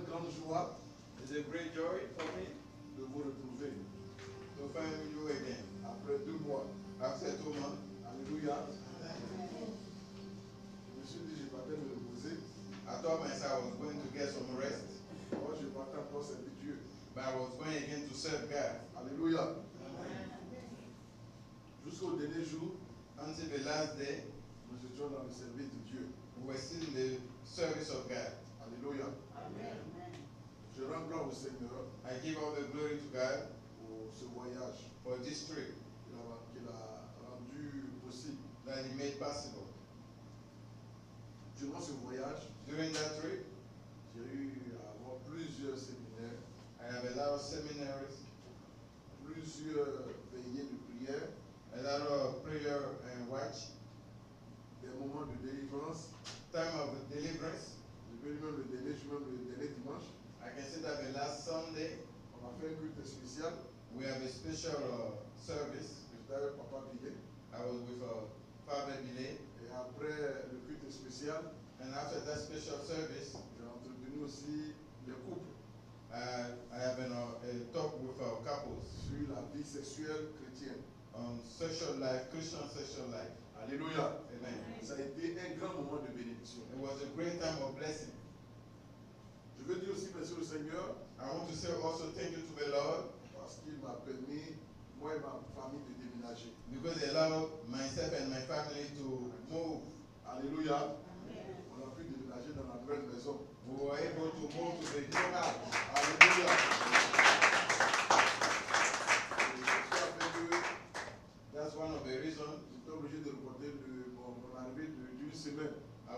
grande joie. It's a great joy for me De vous retrouver. to find you again. Après 2 mois. After 2 months, Alléluia. Je me suis dit, je partais me reposer. I thought myself I was going to get some rest, Moi, je partais encore servir Dieu. but I was going again to serve God. Alléluia. Jusqu'au dernier jour, Until the last day, nous étions dans le service de Dieu. we were still in the service of God. Alléluia. Je rends gloire au Seigneur I give all the glory to God pour ce voyage for this trip qu'il a rendu possible. that He made possible. Durant ce voyage, During that trip, j'ai eu à avoir plusieurs séminaires, I have a lot of seminaries, plusieurs veillées de prière, a lot of prayer and watch, des moments de délivrance. time of deliverance. Je peux dire même le dernier dimanche, I can say that the last Sunday, on a fait un culte spécial. we have a special service. J'étais avec Papa Billet. I was with Father Billet, Et après le culte spécial, and after that special service, j'ai entretenu aussi les couples I have been a talk with couples sur la vie sexuelle chrétienne. on social life, Christian social life. Alléluia. Amen. Ça a été un grand moment de bénédiction. It was a great time of blessing. Je veux dire aussi merci au Seigneur I want to say also thank you to the Lord parce qu'il m'a permis, moi et ma famille, de déménager. because He allowed myself and my family to move. Alléluia. On a pu déménager dans la nouvelle maison. We were able to move to the new house. Alléluia. Et ça fait que That's one of the reasons j'étais obligé de reporter mon arrivée d'une semaine. I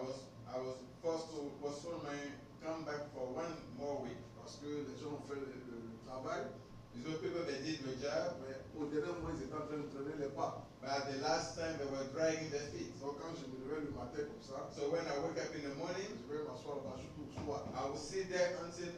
was forced to postpone my comeback for 1 more week. Parce que les gens ont fait le travail, Because people they did the job, mais au dernier moment, ils étaient en train de traîner les pas. but at the last time they were dragging their feet. Donc quand je me réveille le matin comme ça, So when I wake up in the morning, je vais m'asseoir là-bas jusqu'au soir, I will sit there until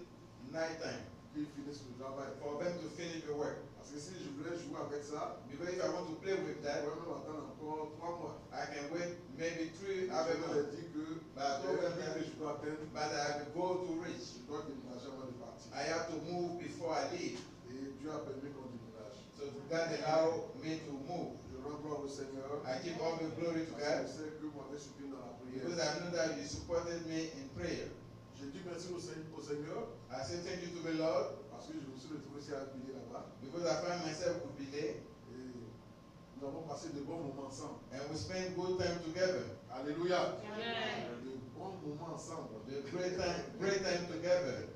night time qu'ils finissent le travail. for them to finish the work. Parce que si je voulais jouer avec ça, Because if I want to play with je that, pourrais même attendre encore 3 mois. I can wait maybe 3 Je hours. leur ai dit que Bah, j'ai un but que je dois atteindre, But I have a goal to reach. je dois déménager avant de partir. I have to move before I leave. Et Dieu a permis qu'on déménage. So God allowed me to move. Je rends gloire au Seigneur. I give all the glory to Parce que God je sais que vous m'avez soutenu dans la because prière. I know that you supported me in prayer. Je dis merci au Seigneur I say thank you to the Lord parce que je me suis retrouvé aussi à appuyer là-bas. because I find myself with Billy Et nous avons passé de bons moments ensemble. and we spend good time together. Alléluia. Amen. De bons moments ensemble. The great time together.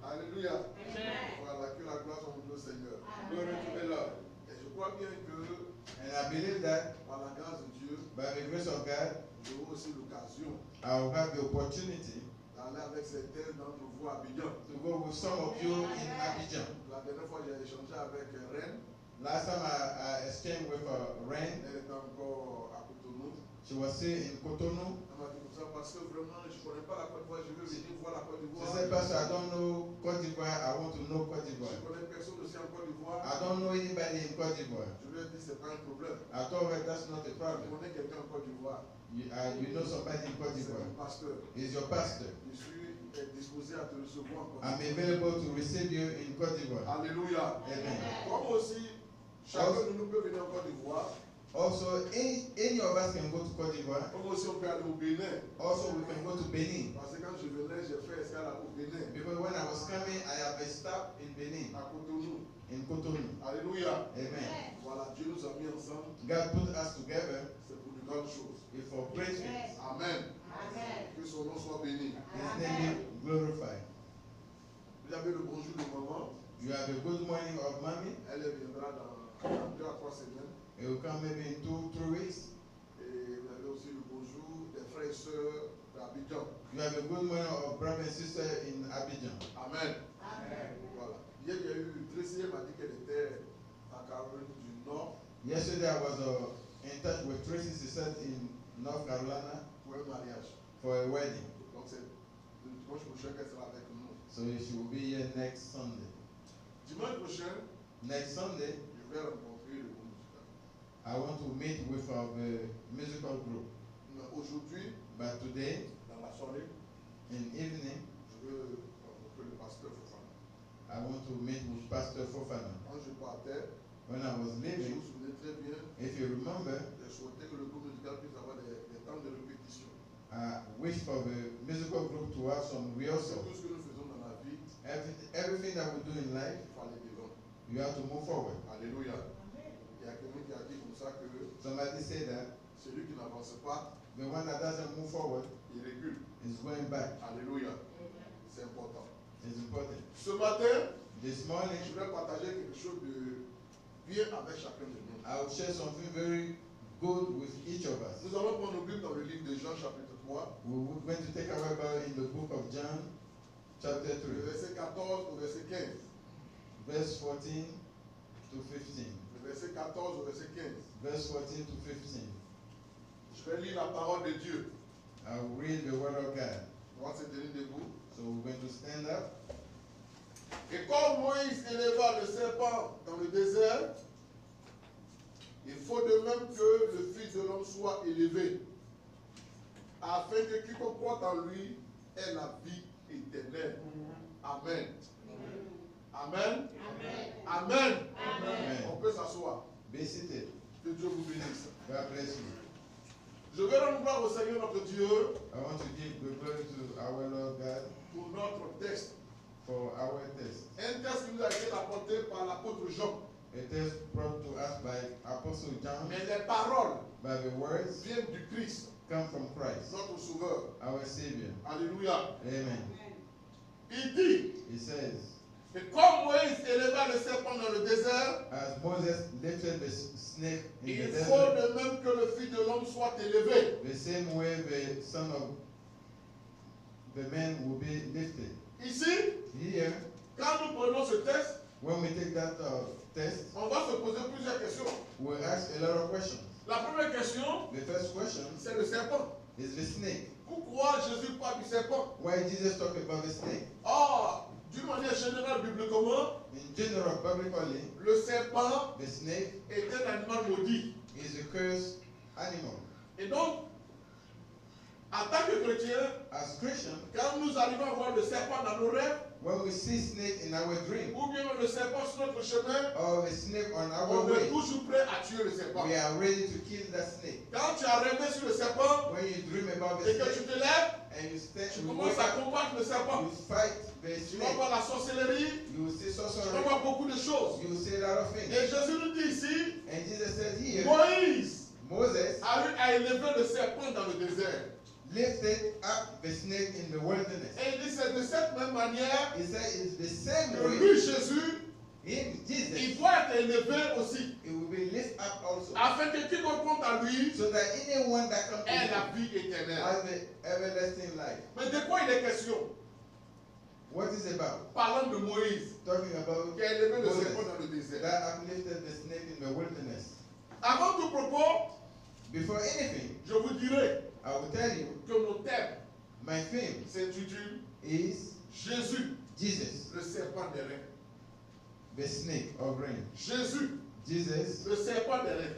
Alléluia. Amen. Voilà, que la gloire soit au Seigneur. Glory to the Lord. Et je crois bien que And I believe that par la grâce de Dieu, by the grace of God, j'aurai aussi l'occasion I will have the opportunity d'aller avec certains d'entre vous à Abidjan. to go with some of you in Abidjan. La dernière fois, j'ai échangé avec Rennes. Last time I exchanged with Ren, Elle était encore à Cotonou. she was still in Cotonou. Elle m'a dit comme ça parce que vraiment, je ne connais pas la Côte d'Ivoire. Je veux venir voir la Côte She d'Ivoire. said, Pastor, I don't know Côte d'Ivoire. I want to know Côte Je d'Ivoire. ne connais personne aussi en Côte d'Ivoire. I don't know anybody in Côte d'Ivoire. Je lui ai dit, ce n'est pas un problème. I told her that's not a Je problem. connais quelqu'un en Côte d'Ivoire. You know somebody in Côte C'est d'Ivoire. mon pasteur. He's your pastor. Je suis disposé à te recevoir en Côte I'm d'Ivoire. available to receive you in Côte d'Ivoire. Alléluia. Amen. Comme aussi, chacun de nous peut venir en Côte d'Ivoire. Also, any of us can go to Côte d'Ivoire. Comme aussi, on peut aller au Bénin. Also, we can go to Benin. Parce que quand je venais, j'ai fait escale au Bénin, Because when I was coming, I have a stop in Benin, à Cotonou. in Cotonou. Alléluia. Amen. Voilà, Dieu nous a mis ensemble. God put us together C'est pour de grandes choses. for great things. Amen. Amen. Que son nom soit béni. His name be glorified. Vous avez le bonjour de maman. You have a good morning of mommy. Elle viendra dans 2 à 3 semaines. It will come maybe in 2-3 weeks. Et vous avez aussi le bonjour des frères et sœurs d'Abidjan. You have a good morning of brother and sister in Abidjan. Amen. Amen. Voilà. Hier, il y a eu Tracy, elle m'a dit qu'elle était à Caroline du Nord Yesterday I was in touch with Tracy, she said in North Carolina pour un mariage. for a wedding. Donc, c'est le dimanche prochain qu'elle sera avec nous. So she will be here next Sunday. Dimanche prochain, Next Sunday, je vais rencontrer le groupe musical. I want to meet with our musical group. Mais aujourd'hui, But today, dans la soirée, in evening, je veux rencontrer le pasteur Fofana. I want to meet with Pastor Fofana. Quand je partais, When I was je me leaving, souvenais très bien, if you remember, je souhaitais que le groupe musical puisse avoir des temps de répétition. I wished for the musical group to have some C'est rehearsal. tout ce que nous faisons dans la vie, Everything that we do in life, il faut aller devant. you have to move forward. Alléluia. Il y a quelqu'un qui a dit comme ça que Somebody said that celui qui n'avance pas, the one that doesn't move forward il recule. is going back. Alléluia. C'est important. It's important. Ce matin, This je morning, vais partager quelque chose de bien avec chacun de nous. I will share something very good with each of us. Nous allons prendre nos Bibles dans le livre de Jean chapitre 3, We're going to take our Bible in the book of John, chapter le 3, verset 14 au verset 15. verse 14 to 15. Le verset 14 au verset 15. Verse 14 to 15. Je vais lire la parole de Dieu. I will read the word of God. On va se tenir debout. So we're going to stand up. Et comme Moïse éleva le serpent dans le désert, il faut de même que le Fils de l'homme soit élevé, afin que quiconque croit en lui ait la vie éternelle. Amen. Amen. Amen. Amen. On peut s'asseoir. Be seated. Que Dieu vous bénisse. God bless you. Je vais rendre gloire au Seigneur notre Dieu I want to give the glory to our Lord God pour notre texte. for our test. Un texte qui nous a été apporté par l'apôtre Jean. A test brought to us by Apostle John, Mais les paroles by the words viennent du Christ, come from Christ, notre Sauveur. our Savior. Alléluia. Amen. Il dit, He says, et comme Moïse éleva le serpent dans le désert, as Moses lifted the snake in the il faut desert, de même que le Fils de l'homme soit élevé. the same way the Son of the Man will be lifted. Ici, Here, quand nous prenons ce texte, when we take that test, on va se poser plusieurs questions. we ask a lot of questions. La première question, The first question c'est le serpent. is the snake. Pourquoi Jésus parle du serpent? Why Jesus talk about the snake? Or, d'une manière générale, bibliquement, In general, biblically, le serpent the snake est un animal maudit. is a cursed animal. Et donc, en tant que chrétien, As Christians, quand nous arrivons à voir le serpent dans nos rêves, when we see snake in our dream ou bien le serpent sur notre chemin, or a snake on our on est way, toujours prêt à tuer le serpent. we are ready to kill that snake. Quand tu as rêvé sur le serpent When you dream about et the que tu snake te lèves, and you stand, tu you commences wake à up, combattre le serpent. you fight the Tu vas snake. voir la sorcellerie, You will see tu vas sorcery. voir beaucoup de choses. You will see a lot of things. Et Jésus nous dit ici, And Jesus said here, Moïse Moses a élevé le serpent dans le désert. lifted up the snake in the wilderness. Et il dit c'est de cette même manière He said it's the same que way lui, Jésus, in il Jesus. doit être élevé aussi. It will be lifted up also. Afin que quiconque compte à lui So that anyone that comes to ait him la vie éternelle. has the everlasting life. Mais de quoi il est question? What is it about? Parlant de Moïse, Talking about qui a élevé le Moses serpent dans le désert. that uplifted the snake in the wilderness. Avant tout propos, Before anything, je vous dirai I will tell you, que mon thème my theme s'intitule is Jésus, Jesus, le serpent des reins. the snake of rain. Jésus, Jesus, le serpent des reins.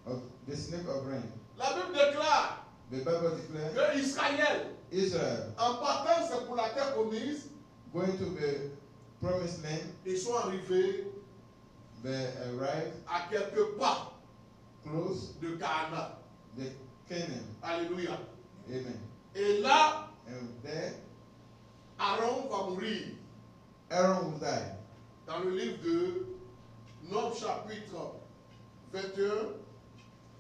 of the snake of rain. La Bible déclare The Bible declares que Israël, Israel en partant c'est pour la terre promise, going to the promised land, ils sont arrivés they arrived à quelques pas close de Canaan. the Canaan. Alléluia. Amen. Et là, And there, Aaron va mourir. Aaron will die. Dans le livre de Nombre chapitre 21,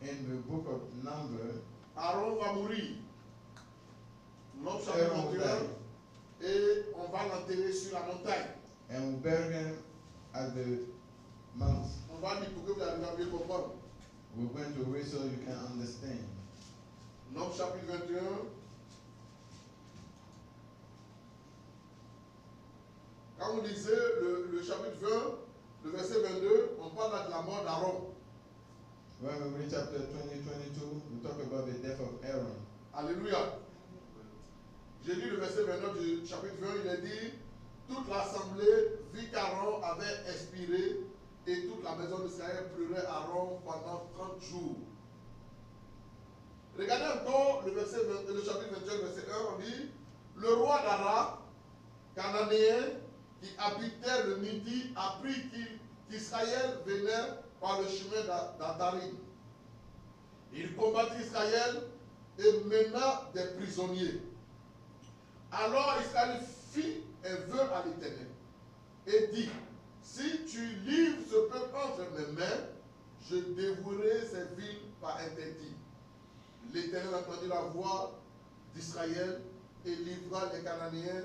In the book of Numbers, Aaron va mourir. Nombre chapitre Aaron will 21. die. Et on va l'enterrer sur la montagne. And will bury him at the mount. On va lire pour que vous arriviez à mieux comprendre. We're going to read so you can understand. Nombre chapitre 21. Quand vous lisez le chapitre 20, le verset 22, on parle là de la mort d'Aaron. When we read chapter 20-22, we talk about the death of Aaron. Alléluia. J'ai lu le verset 29 du chapitre 20, il est dit, toute l'assemblée vit qu'Aaron avait expiré et toute la maison d'Israël pleurait Aaron pendant 30 jours. Regardez encore le chapitre 21, verset 1, on dit, le roi d'Ara, cananéen, qui habitait le Midi, apprit qu'Israël venait par le chemin d'Atarim. Il combattit Israël et mena des prisonniers. Alors Israël fit un vœu à l'Éternel et dit, si tu livres ce peuple entre mes mains, je dévouerai ces villes par interdit. L'Éternel entendit la voix d'Israël et livra les Cananéens.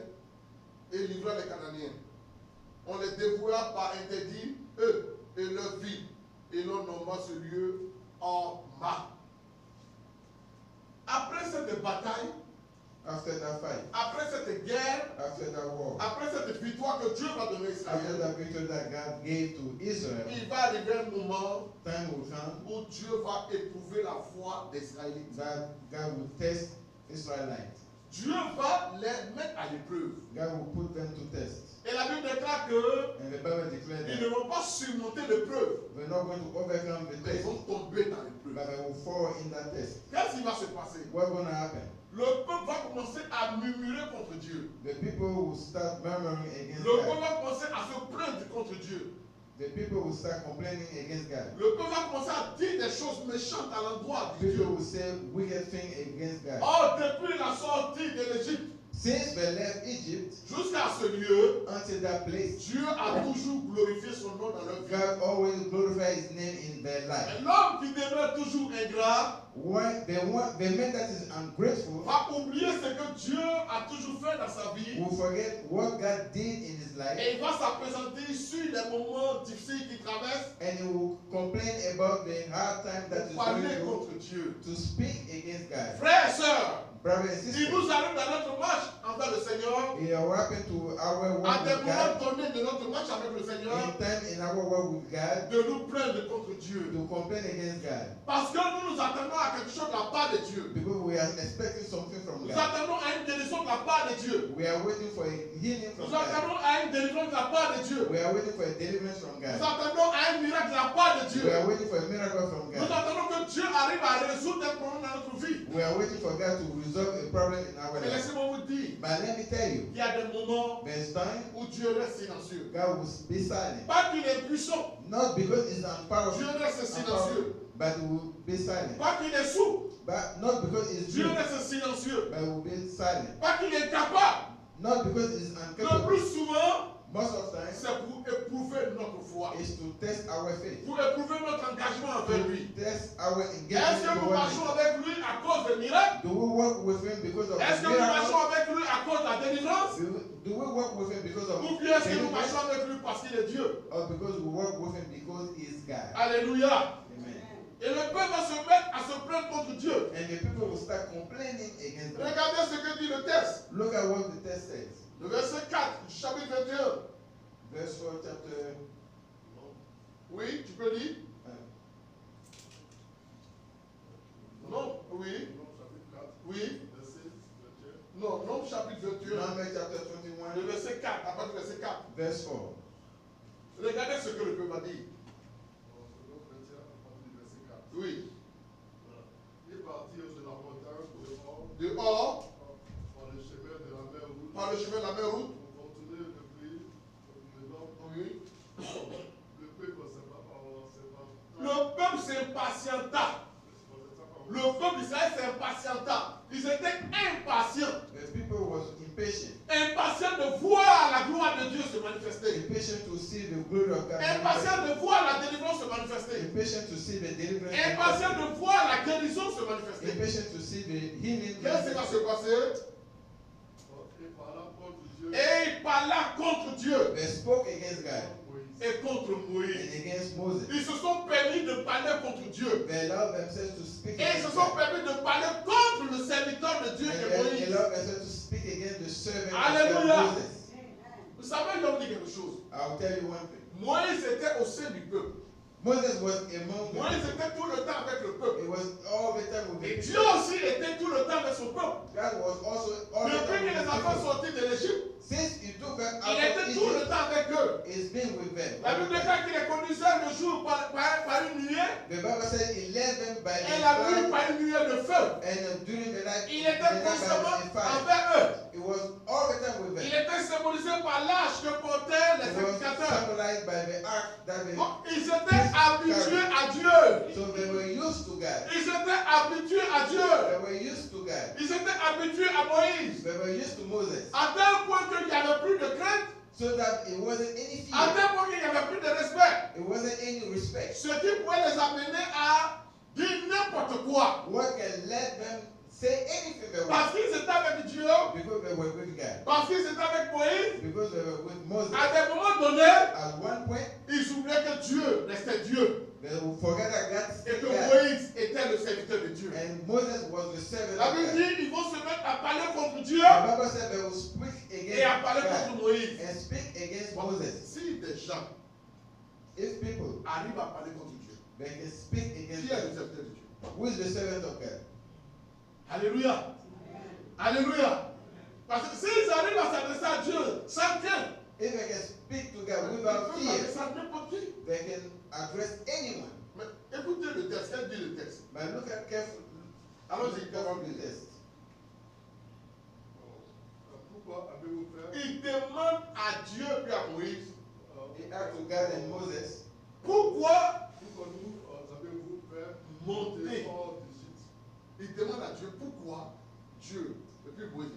On les dévoua par interdit, eux et leurs villes, et l'on nomma ce lieu Horma. Après cette bataille, After that fight, après cette guerre, after that war, après cette victoire que Dieu va donner à after Israël, that victory that God gave to Israel, il va arriver un moment time will come où Dieu va éprouver la foi des Israélites. that God will test Israelites. Dieu va les mettre à l'épreuve. God will put them to test. Et la Bible déclare que And the Bible declared ils that ne vont pas surmonter l'épreuve, we're not going to overcome the mais ils test, vont tomber dans l'épreuve. but they will fall in that test. Qu'est-ce qui va se passer? What's going to happen? Le peuple va commencer à murmurer contre Dieu. The people will start murmuring against Le peuple God. va commencer à se plaindre contre Dieu. The people will start complaining against God. Le peuple va commencer à dire des choses méchantes à l'endroit de People Dieu. will say wicked things against God. Or, depuis la sortie de l'Égypte Since they left Egypt jusqu'à ce lieu, until that place, Dieu a toujours glorifié son nom dans leur vie. God always glorified His name in their life. Et l'homme qui demeure toujours ingrat The man that is ungrateful va oublier ce que Dieu a toujours fait dans sa vie will forget what God did in his life, et il va s'appesantir sur les moments difficiles qu'il traverse and he will complain about the hard time that is pour going parler through contre Dieu. to speak against God. Frères et sœurs, Brothers and il sisters, nous arrive dans notre marche envers le Seigneur, it will happen to our à walk des with moments God, donnés de notre marche avec le Seigneur, in time in our walk with God, de nous plaindre contre Dieu. to complain against God, Parce que nous nous attendons à quelque chose de la part de Dieu. because we are expecting something from Nous God. attendons à une guérison de la part de Dieu. We are waiting for a healing from Nous God. attendons à une délivrance de la part de Dieu. We are waiting for a deliverance from Nous God. attendons à un miracle de la part de Dieu. We are waiting for a miracle from Nous God. attendons que Dieu arrive à résoudre des problèmes dans notre vie. We are waiting for God to resolve a problem in our Mais life. laissez-moi vous dire, But let me tell you, il y a des moments there's time où Dieu reste silencieux. God will be silent. Pas qu'il est puissant, Not because it's Dieu unpowerful, reste silencieux. but it will be silent. Pas qu'il est sourd, But not because it's Dieu true, reste silencieux. but it will be silent. Pas qu'il est capable. Not because it's Le incapable. plus souvent, Most of the time, c'est pour éprouver notre foi. is to test our faith. Pour éprouver notre engagement envers lui. Test our Est-ce engagement que nous toward marchons Him. avec lui à cause des miracles? Do we work with Him because of Est-ce the que nous marchons miracle? avec lui à cause de la délivrance? Do we work with Him because of Ou bien est-ce que nous deliverance? marchons avec lui parce qu'il est Dieu? Or because we work with Him because He is God? Alléluia. Amen. Et le peuple va se mettre à se plaindre contre Dieu. And the people will start complaining against God. Regardez ce que dit le texte. Look at what the text says. Le verset 4 du chapitre 21. Verse 4, chapter. Oui, tu peux lire? uh, Non, oui. Non, chapitre 4, Oui. verset 21. Non, non, chapitre 21. Numbers chapter Le 21, verset 4, à partir du verset 4. verse 4. Regardez ce que le peuple a dit. Second 21, à partir du verset 4. Oui. Voilà. Ils partirent de la montagne dehors, Dehors, par le chemin de la mer Rouge, par le chemin de la mer Route. pour continuer le pays, maintenant, Oui. le peuple s'est Le peuple s'impatienta. Le peuple d'Israël s'impatienta. Ils étaient impatients. The people was impatient. Impatients de voir la gloire de Dieu se manifester. Impatient to see the glory of God. Impatients de voir la délivrance se manifester. Impatient to see the deliverance. Impatients de voir la guérison se manifester. Impatient to see the healing. Qu'est-ce qui va se passer? et parla contre Dieu, Et il parla contre Dieu They spoke against God Moïse. et contre and Moïse. against Moses. Ils se sont permis de parler contre Dieu. They allowed themselves to speak Et ils se against sont God. permis de parler contre le serviteur de Dieu And qui est they Moïse. allowed themselves to speak against the servant Alléluia. of Moses. Vous savez, je vais vous dire quelque chose. I'll tell you one thing. Moïse était au sein du peuple. Moses was among Moïse them. était tout le temps avec le peuple. It was all the time with Et the Dieu people. aussi était tout le temps avec son peuple. God was also all the Depuis que time with les the enfants people. sont sortis de l'Égypte, Since he took them il out of était tout le Egypt, temps avec eux. he's been with them. La Bible déclare qu'il les conduisait le jour par une nuée The Bible said he led them by et the la nuit cloud, par une nuée de feu. and during the night, Il the était night by constamment the fire. envers eux. It was all the time with Il them. était symbolisé par l'âge que portait Ils étaient habitués à Moïse. They were used to Moses. À tel point qu'il n'y avait plus de crainte. So that it wasn't any À fear. tel point qu'il n'y avait plus de respect. It wasn't any respect. Ce qui pouvait les amener à dire n'importe quoi. What can let them say anything they Parce want? qu'ils étaient avec Dieu. Because they were with God. Parce qu'ils étaient avec Moïse. Because they were with Moses. À des moments donnés, At one point, ils oubliaient que Dieu restait Dieu. they will forget that God Et que God. Moïse était le serviteur de Dieu. And Moses was the servant La of Bible God. dit ils vont se mettre à parler contre Dieu The Bible said they will speak et à against parler God contre Moïse. and speak against Bon, Moses. si des gens If people arrivent à parler contre Dieu, they can speak qui against est le God, serviteur de Dieu? who is the servant of God? Alléluia. Alléluia. Parce que s'ils arrivent à s'adresser à Dieu sans crainte, If they can speak to ils God peuvent without fear, s'adresser à n'importe qui. they can address anyone. Mais écoutez le texte, qu'elle dit le texte. But look at carefully. Allons-y, Carefully the test. Pourquoi avez-vous fait Il demande à Dieu puis à Moïse, He asked to God and Moses, pourquoi pourquoi nous avez-vous fait monter? hors d'Égypte? Il demande à Dieu pourquoi Dieu, depuis Moïse,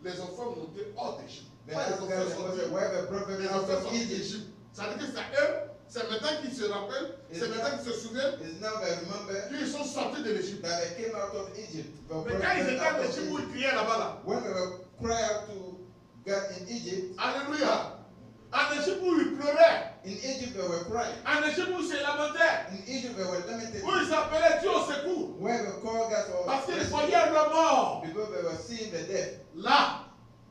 les enfants montés hors d'Égypte. they Pas les asked God enfants and Moses, sortis. why the prophet Les out enfants of sortis Egypt? d'Égypte. Ça veut dire que c'est eux, c'est maintenant qu'ils se rappellent, c'est maintenant qu'ils se souviennent Is now they remember qu'ils sont sortis de l'Égypte. that they came out of Egypt. The Mais quand ils prophet étaient out en of Égypte où Egypt. ils criaient là-bas, là. When they were cry out to God in Egypt, Alléluia. En Égypte où ils pleuraient. in Egypt they were crying. En Égypte où ils se lamentaient. In Egypt they were lamented. Où ils appelaient Dieu au secours. Where they called God for Parce qu'ils rescue, voyaient le mort. because they were seeing the death. Là,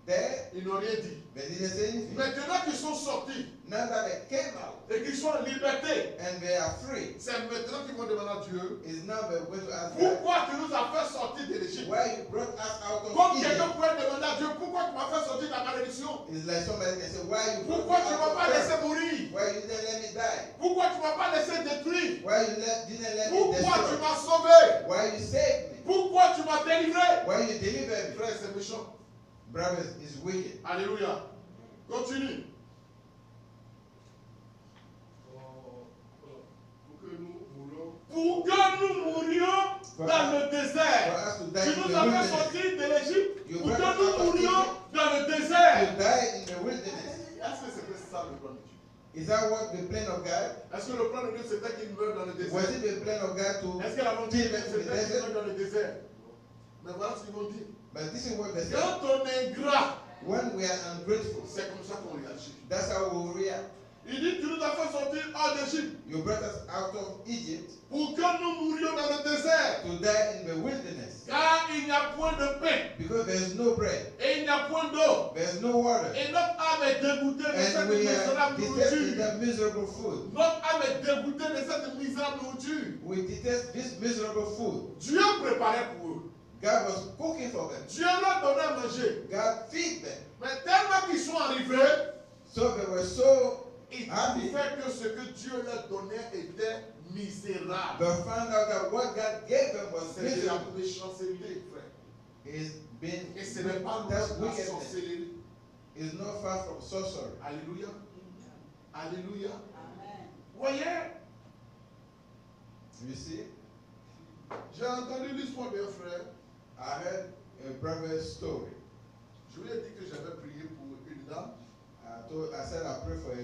There, ils n'ont rien dit. they didn't say anything. Maintenant qu'ils sont sortis Now that they came out et qu'ils sont en liberté, and they are free, c'est maintenant qu'ils vont demander à Dieu, is now they're going to ask God, pourquoi tu nous as fait sortir de l'Égypte? why you brought us out of Comme quelqu'un Egypt? pourrait demander à Dieu, pourquoi tu m'as fait sortir de la malédiction? It's like somebody can say, why you brought Pourquoi me tu ne out m'as of pas laissé death? mourir? Why you didn't let me die? Pourquoi tu ne m'as pas laissé détruire? Why you didn't let me Pourquoi tu destroy? m'as sauvé? Why you saved me? Pourquoi tu m'as délivré? Why you delivered me? Frère, c'est méchant. Brothers, is wicked. Alléluia. Continue. Pour que nous mourions Pour que nous mourions dans le For désert. us to die Tu in nous the as fait wilderness. sortir de l'Égypte You pour brought que us out nous of mourions Egypt. dans le To désert. die in the wilderness. Est-ce que c'était ça le plan de Dieu? Is that what the plan of God? Est-ce que le plan de Dieu c'était qu'il meure dans le désert? Was it the plan of God to Est-ce que la volonté de kill Dieu them in the c'était qu'il desert? meure dans le désert? Mais voilà ce qu'ils vont dire. But this is what they say. Quand on est ingrat, When we are ungrateful, c'est comme ça qu'on réagit. that's how we will react. Il dit, tu nous as fait sortir hors d'Égypte You brought us out of Egypt pour que nous mourions dans le désert. to die in the wilderness. Car il n'y a point de pain Because there's no bread, et il n'y a point d'eau. there's no water, Et notre âme est dégoûtée de cette and we are misérable detesting nourriture. that miserable food. Notre âme est dégoûtée de cette misérable nourriture. We detest this miserable food. Dieu préparait pour eux. God was cooking for them. Dieu leur donnait à manger. God feed them. Mais tellement qu'ils sont arrivés, So they were so ils happy. trouvaient que ce que Dieu leur donnait était misérable. They found out that what God gave them was C'est de la miserable. méchanceté, frère. Is being Et ce n'est pas loin that's de la wickedness. sorcellerie. Is not far from sorcery. Alléluia. Alléluia. Voyez, You see, j'ai entendu l'histoire d'un frère. I heard a brother's story. Je lui ai dit que j'avais prié pour une dame I said I pray for a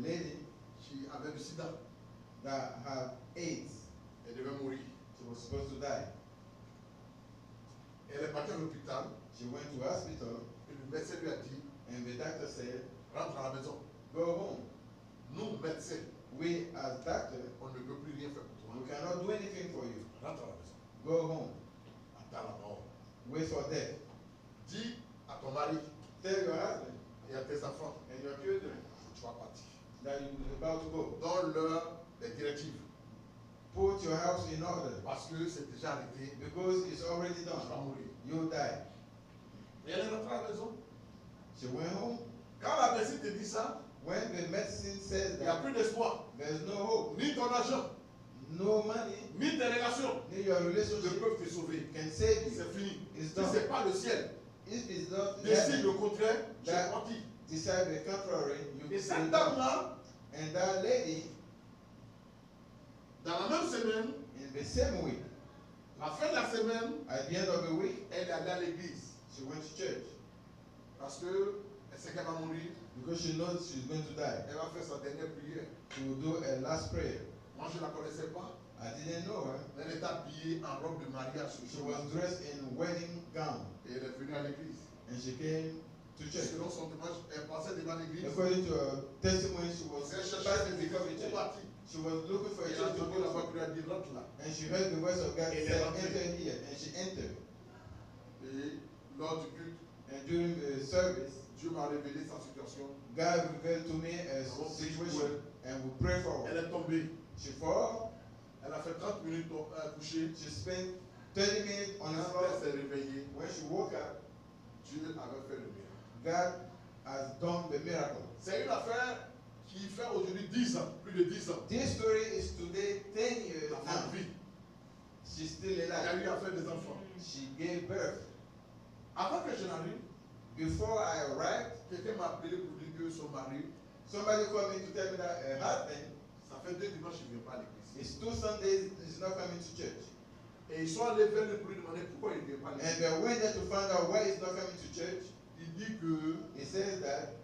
lady qui avait le sida. that had AIDS. Elle devait mourir. She was supposed to die. Elle est partie à l'hôpital She went to hospital, et le médecin lui a dit, and the doctor said, rentre à la maison. "Go home. Nous, médecins, We as doctor, on ne peut plus rien faire pour we toi. cannot do anything for you. Rentre à la maison. Go home. Attends la mort. Wait for death. Dis à ton mari Tell your husband et à tes enfants and your children que tu vas partir. that you're about to go. Donne-leur des directives Put your house in order parce que c'est déjà arrivé. because it's already Tu vas done. mourir. You'll die." Et elle est rentrée à la maison. She went home. Quand la médecine te dit ça, When the medicine says il n'y a that plus d'espoir. there's no hope, Ni ton argent, no money, ni tes relations then your ne relationship peuvent te sauver. can save you. C'est fini. It's Si done. ce n'est pas le ciel, If it's not décide heaven, le contraire, tu es That- parti. decide the contrary, you Et will cette die. dame-là, And that lady, dans la même semaine, in the same week, La fin de la semaine, At the end of the week, elle est allée à l'église. she went to church Parce qu'elle sait qu'elle va mourir. because she knows she's going to die. Elle va faire sa dernière prière. She will do a last prayer. Moi, je ne la connaissais pas. I didn't know her. Elle était habillée en robe de mariage. She was dressed in wedding gown Et elle est venue à l'église. and she came to church. Selon son témoignage, elle passait devant l'église. According to her testimony, she was Elle cherchait passing des before the églises church. bâties. She was looking for a Et church to l'entendu go là-bas, to. puis elle a dit rentre là. And she heard the voice of God Elle say, est rentrée. enter here. And she entered. Et lors du culte, And during the service, Dieu m'a révélé sa situation. God revealed to me a situation and we pray for Elle her. est tombée. She fell. Elle a fait 30 minutes couchée. She spent 30 minutes on the Quand floor. elle s'est réveillée, When she woke up, Dieu avait fait le miracle. God has done the miracle. C'est une affaire qui fait aujourd'hui 10 ans, plus de 10 ans. This story is today 10 years La now. femme vit. She's still Elle a alive. eu à faire des enfants. She gave birth. Avant que je n'arrive, Before I arrived, quelqu'un m'a appelé pour dire que son mari, somebody called me to tell me that her husband, ça fait 2 dimanches qu'il ne vient pas à l'église. it's 2 Sundays, is not coming to church. Et ils sont allés vers lui pour lui demander pourquoi il ne vient pas à And l'église. they went there to find out why he's not coming to church. Il dit que He says that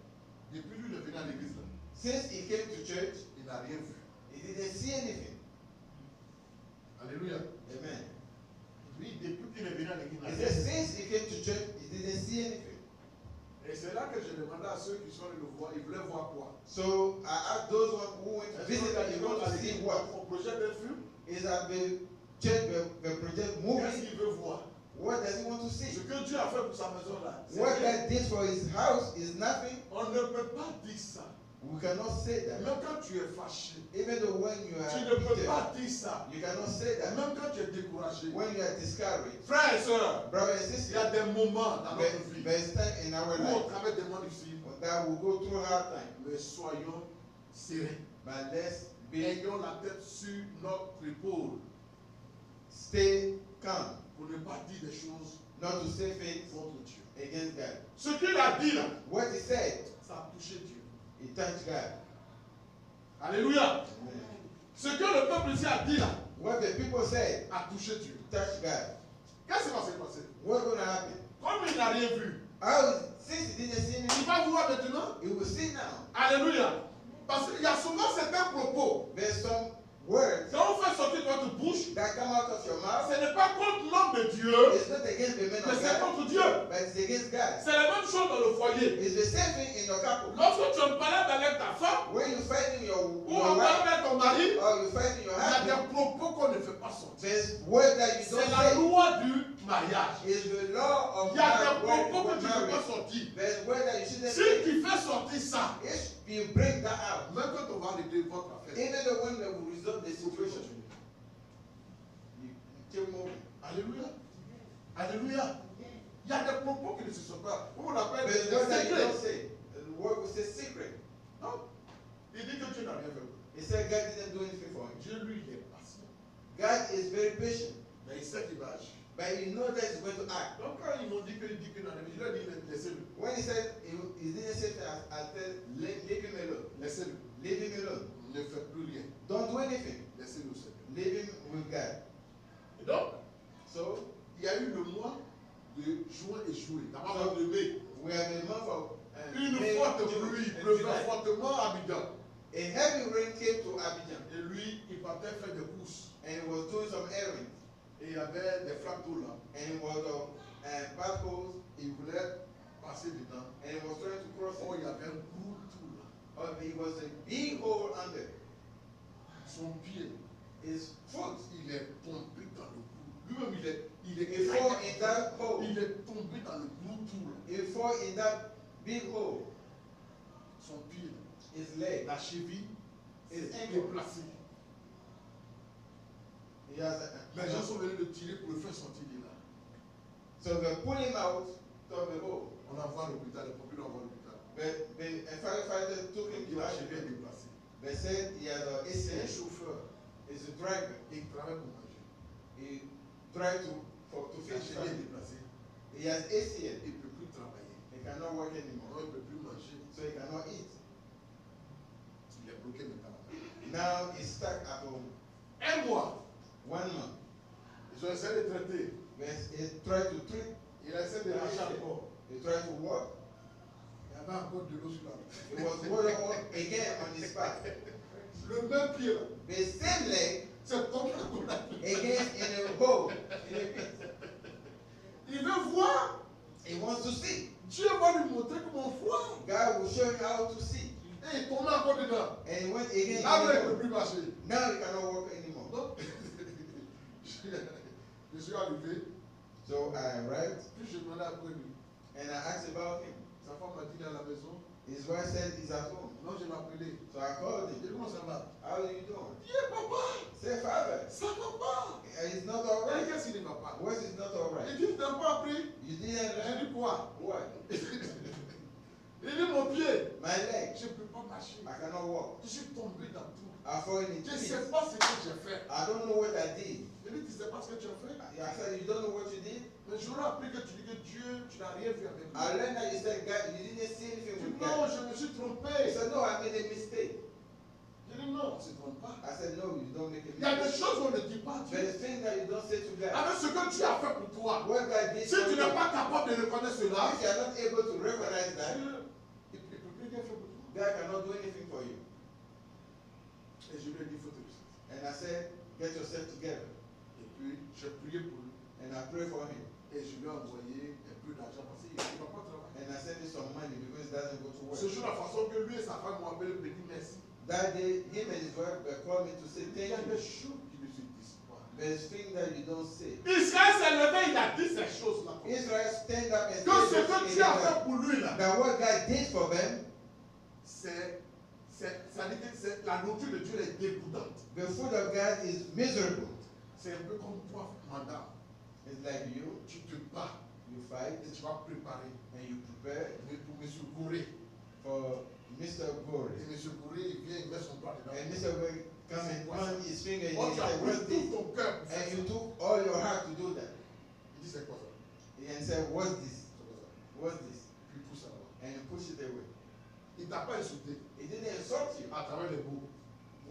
depuis lui, il est venu à l'église, là, since he came to church, il n'a rien vu. he didn't see anything. Alléluia. Amen. Lui, depuis qu'il est venu à l'église, il n'a He rien says vu. since he came to church, he didn't see anything. Et c'est là que j'ai demandé à ceux qui sont allés le voir, ils voulaient voir quoi. So I asked those one who went to visit him, they want to see what? Son projet de film, Is that the church, the project qu'est-ce moving? qu'il veut voir. What does he want to Ce see? que Dieu a fait pour sa maison là, c'est What rien. God did for his house is nothing. On ne peut pas dire ça. We cannot say that. Même quand tu es fâché, Even though when you tu are ne peux bitter, pas dire ça. you cannot say Et that. même quand tu es découragé. When you are discouraged, Frères et sœurs, brother and il y a sister, des moments dans notre vie there's time in our où on life traverse des moments difficiles, that will go through hard time. mais soyons sereins. But let's be Ayons la tête sur notre épaule stay calm, pour ne pas dire des choses not to say things contre Dieu. against God. Ce qu'il a dit là, What he said, ça a touché Dieu. he thanked God. Alléluia. Amen. Ce que le peuple ici a dit là, What the people said, a touché Dieu. touched God. Qu'est-ce qui va se passer? What's going to happen? Comme il n'a rien vu, Since he didn't see il anything, va voir maintenant. he will see now. Alléluia. Parce qu'il y a souvent certains propos. There's some words Quand on fait sortir de votre bouche, that come out of your mouth. ce n'est pas contre l'homme de Dieu, It's not against the man mais of c'est God, contre Dieu. but it's against God. C'est la même chose dans le foyer. It's the same thing in your couple. Lorsque tu es en balade avec ta femme, When you fighting your ou en wife balade avec ton mari, or you fighting your il y a husband, des propos qu'on ne fait pas sortir. there's words that you C'est don't la say. loi du mariage. It's the law of Il y a des God. propos que tu ne peux pas Marriage. sortir. There's words that you shouldn't Si say. tu fais sortir ça, If you bring that out, même quand on va régler votre affaire, even though when they will resolve the il faut que situation, you keep moving. Alléluia. Alléluia. Il y a des propos qui ne se sont pas. On appelle There's des words that you don't secrets. say. The word will say secret. Non. Il dit que Dieu n'a rien fait. He said God didn't do anything for him. Dieu, lui, il est patient. God is very patient, Mais il sait qu'il va agir. but you know that he's going to act. Donc quand ils m'ont dit qu'il n'a rien fait, je leur ai dit laissez-le. When he said he didn't say that, I said leave him alone. Laissez-le. Leave him alone. Ne faites plus rien. Don't do anything. Laissez-le au Seigneur. Leave him with God. Et donc, So il y a eu le mois de juin et juillet. D'abord de mai. we have a month of Une May, forte June, pluie and pleuvait July. fortement à Abidjan. A heavy rain came to Abidjan, Et lui, il partait faire des courses. and he was doing some errands, Et il y avait des flaques d'eau là. and he was on battles, Il voulait passer dedans. and he was trying to cross Oh, it. il y avait un gros trou là. It was a big hole under Son pied, his foot. il est tombé dans le trou. Lui-même, il est He fall in that hole. il est tombé dans le gros trou là. He fall in that big hole. Son pied, His leg. la cheville, His est ankle. déplacée. He has Les gens sont venus le tirer pour le faire sortir de là. so they pull him out of the hole. On envoie à l'hôpital, les pompiers l'envoient à l'hôpital. But the firefighter took him to La cheville est hospital. déplacée. They said he has an C'est un ACL. chauffeur. He's a driver. Et il travaille pour manger. He tried to La fix cheville est it. déplacée. He has ACL. Il ne peut plus travailler. He cannot work anymore. Non, il ne peut plus manger. So he cannot eat. Il est bloqué maintenant. Now he's stuck at home Un mois. 1 month. Et Ils ont essayé de traiter. But he tried to treat, Il a essayé de marcher encore. he tried to walk. Il y avait encore de l'eau sur la It was water again on his back. Le même pied là. The same leg C'est tombé encore là. again in a hole, in a pit. Il veut voir. He wants to see. Dieu va lui montrer comment voir. God will show him how to see. Et il tombe encore dedans. And he went again in Là, il the ne peut hole. plus marcher. Now he cannot walk anymore. Donc, je suis arrivé. So I arrived Puis je demandais après lui. and I asked about him. Sa femme m'a dit il est à la maison. His wife said he's at home. Non, je l'ai appelé. So I called J'ai dit him. comment ça va? How are you doing? Bien papa. Say, Father, Ça va pas. it's not all Et right. qu'est-ce qu'il ne va pas? What is not all Il right? dit, tu n'as pas appris? You didn't J'ai dit quoi? what? Il dit mon pied. My leg. Je ne peux pas marcher. I cannot walk. Je suis tombé dans tout. I fallen in Je ne pits. sais pas ce que j'ai fait. I don't know what I did. Il dit, tu ne sais pas ce que tu as fait? I said, you don't know what you did? Mais j'aurais appris que tu dis que Dieu, tu n'as rien fait avec I lui. learned that you said, God, you didn't see anything Il dit, with non, God. je me suis He trompé. said, no, I made a mistake. J'ai dit, non, on ne se trompe pas. I said, no, you don't make a Il y a des mistake. choses qu'on ne dit pas à But the Dieu. thing that you don't say to God, Avec ce que Dieu a fait pour toi. what God did Si for tu you, n'es pas capable de reconnaître cela, if you are not able to recognize that, Dieu, il ne peut plus rien faire pour toi. God cannot do anything for you. Et je lui ai dit, il faut te laisser. And I said, get yourself together. Et puis, j'ai prié pour lui. And I pray for him. Et je lui ai envoyé un peu d'argent parce qu'il ne va pas travailler. And I sent him some money because he doesn't go to work. Ce jour, la façon que lui et sa femme m'ont appelé me dit merci. That day, him and his wife called me to say Il thank y a des you. choses qui ne se disent pas. There's things that you don't say. Israël s'est levé, il a dit ces choses-là. Israel stand up and Que ce say que Dieu a fait pour lui là, that what God did for them, ça dit que la nourriture de Dieu est dégoûtante. the food of God is miserable. C'est un peu comme toi, madame. It's like you, Tu te bats you fight et tu vas préparer and you prepare pour M. Gouré. for Mr. Et Gore. M. Gouré, il vient, il met son bras dedans. And Mr. Gore come and point his finger and Oh, he tu as said, pris what's tout this? ton cœur pour faire And ça. you took all your heart to do that. Il dit c'est quoi ça? And said, what's this? C'est quoi ça? What's this? Puis il pousse ça là. And you push it away. Il ne t'a pas insulté He didn't insult you à travers les mots,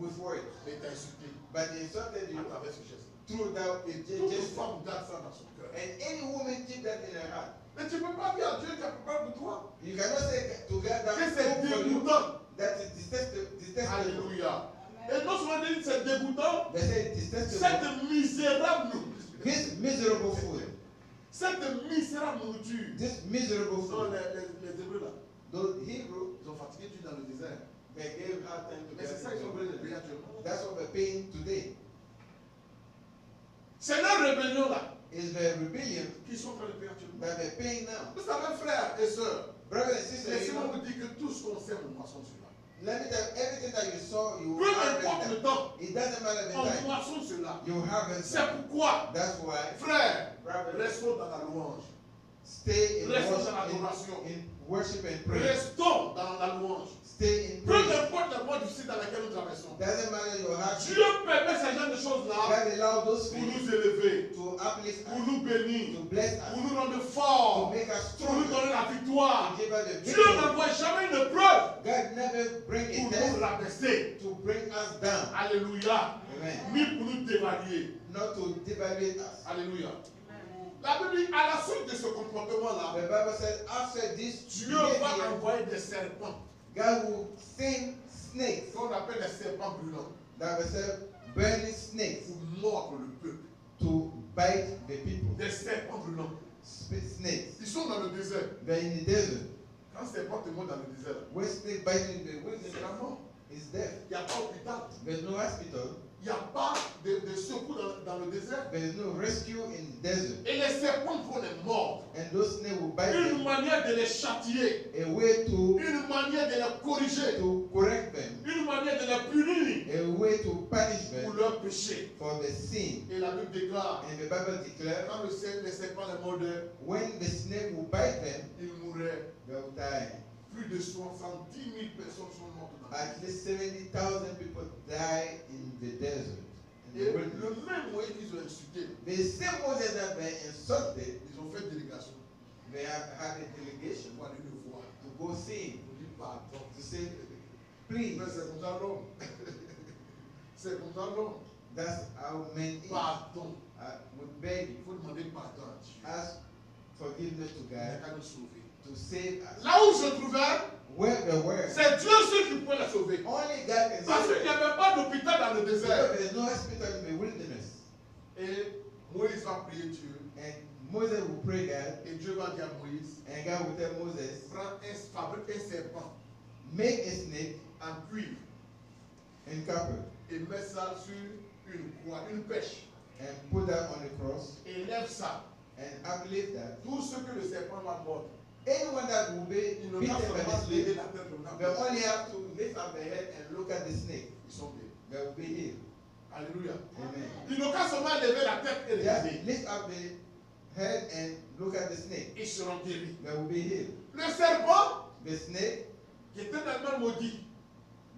with words, mais il t'a insulté but he insulted you à travers ce geste. through that Toute gesture. femme garde ça dans son cœur. And any woman keep that in her heart. Mais tu ne peux pas dire à Dieu qu'il a préparé pour toi. You cannot say to God Que that c'est food for you, dégoûtant. that is detestable. Alléluia. Et non seulement dit que c'est dégoûtant, They say it's detestable. cette misérable nourriture, This miserable food, cette misérable nourriture, this miserable sont food, les Hébreux là. those Hebrew, Ils ont fatigué Dieu dans le désert. they gave hard time to Mais c'est ça qu'ils sont en train de payer actuellement. That's what we're paying today. C'est leur rébellion là Is the rebellion qu'ils sont en train de payer actuellement. that they're paying now. Vous savez, frères et sœurs, Brothers and sisters, you laissez-moi know, vous dire que tout ce qu'on sait, on moissonne cela. let me tell you, everything that you saw, you Peu harvest importe le that. temps, It doesn't matter the on time. moissonne cela. You harvest C'est that. pourquoi, That's why, frères, brothers, restons dans la louange. stay in Restons worship, dans l'adoration. in worship and prayer. Restons dans la louange. Stay in Peu prayer. importe le mois difficile dans lequel nous traversons. Doesn't matter your heart. Dieu permet ces genres de choses-là God allow those pour things nous élever, to uplift pour us, nous bénir, to bless pour us, nous rendre to forts, make us pour nous stronger, donner la victoire. to give us the Dieu victory. n'envoie jamais une preuve God never bring a pour nous test rabaisser. to bring us down. Alléluia. Amen. Ni pour nous dévaluer. Not to devaluate us. Alléluia. La Bible dit, à la suite de ce comportement-là, The Bible says after this Dieu va behavior, envoyer des serpents, God will send snakes, qu'on appelle les serpents brûlants, that will say burning snakes, pour mordre le peuple. to bite the people. Des serpents brûlants. Snakes. Ils sont dans le désert. They're in the desert. Quand un serpent te mord dans le désert, When snake biting the c'est la wilderness, mort. is death. Il n'y a pas d'hôpital. There's no hospital. Il n'y a pas de secours dans le désert. There is no rescue in the desert. Et les serpents vont les mordre. And those snakes will bite Une them. manière de les châtier. A way to Une manière de les corriger. correct them. Une manière de les punir A way to punish pour them leur péché. for the sin. Et la Bible déclare, And the Bible declares, quand les serpents les mordaient, when the snake will bite them, ils mouraient. they'll die. Plus de 70 000 personnes sont mortes dans le At désert. least 70,000 people die in the desert. In Et the wilderness. le même moyen qu'ils ont insulté, The same Moses that were insulted, ils ont fait délégation they have had a delegation pour aller le voir. to go see him, Pour dire pardon. to say, please, Mais c'est comme ça l'homme. C'est comme ça l'homme. that's how men is. Pardon. would beg Il you, faut demander pardon à Dieu. ask forgiveness to Il n'a God qu'à nous sauver. to save us. Là où je trouvais, Where the word, c'est Dieu seul qui pouvait la sauver. only God can Parce save qu'il n'y us. avait pas d'hôpital dans le Because désert. there is no hospital in the wilderness. Et Moïse va prier Dieu. And Moses will pray God, Et Dieu va dire à Moïse, and God will tell Moses, fabrique un serpent make a snake en cuivre in copper et mets ça sur une croix, une pêche. and put that on the cross Et lève ça. and uplift that. Tout ce que le serpent va mordre, Anyone that will be il ne beaten va by seulement the lever snake, la tête comme they ça. only have to lift up their head and look at the snake. Ils sont bien. They will be healed. Alléluia. Amen. Ils n'ont qu'à seulement lever la tête et Just regarder. lift up the head and look at the snake. Ils seront guéris. They will be healed. Le serpent, The snake, qui était tellement maudit,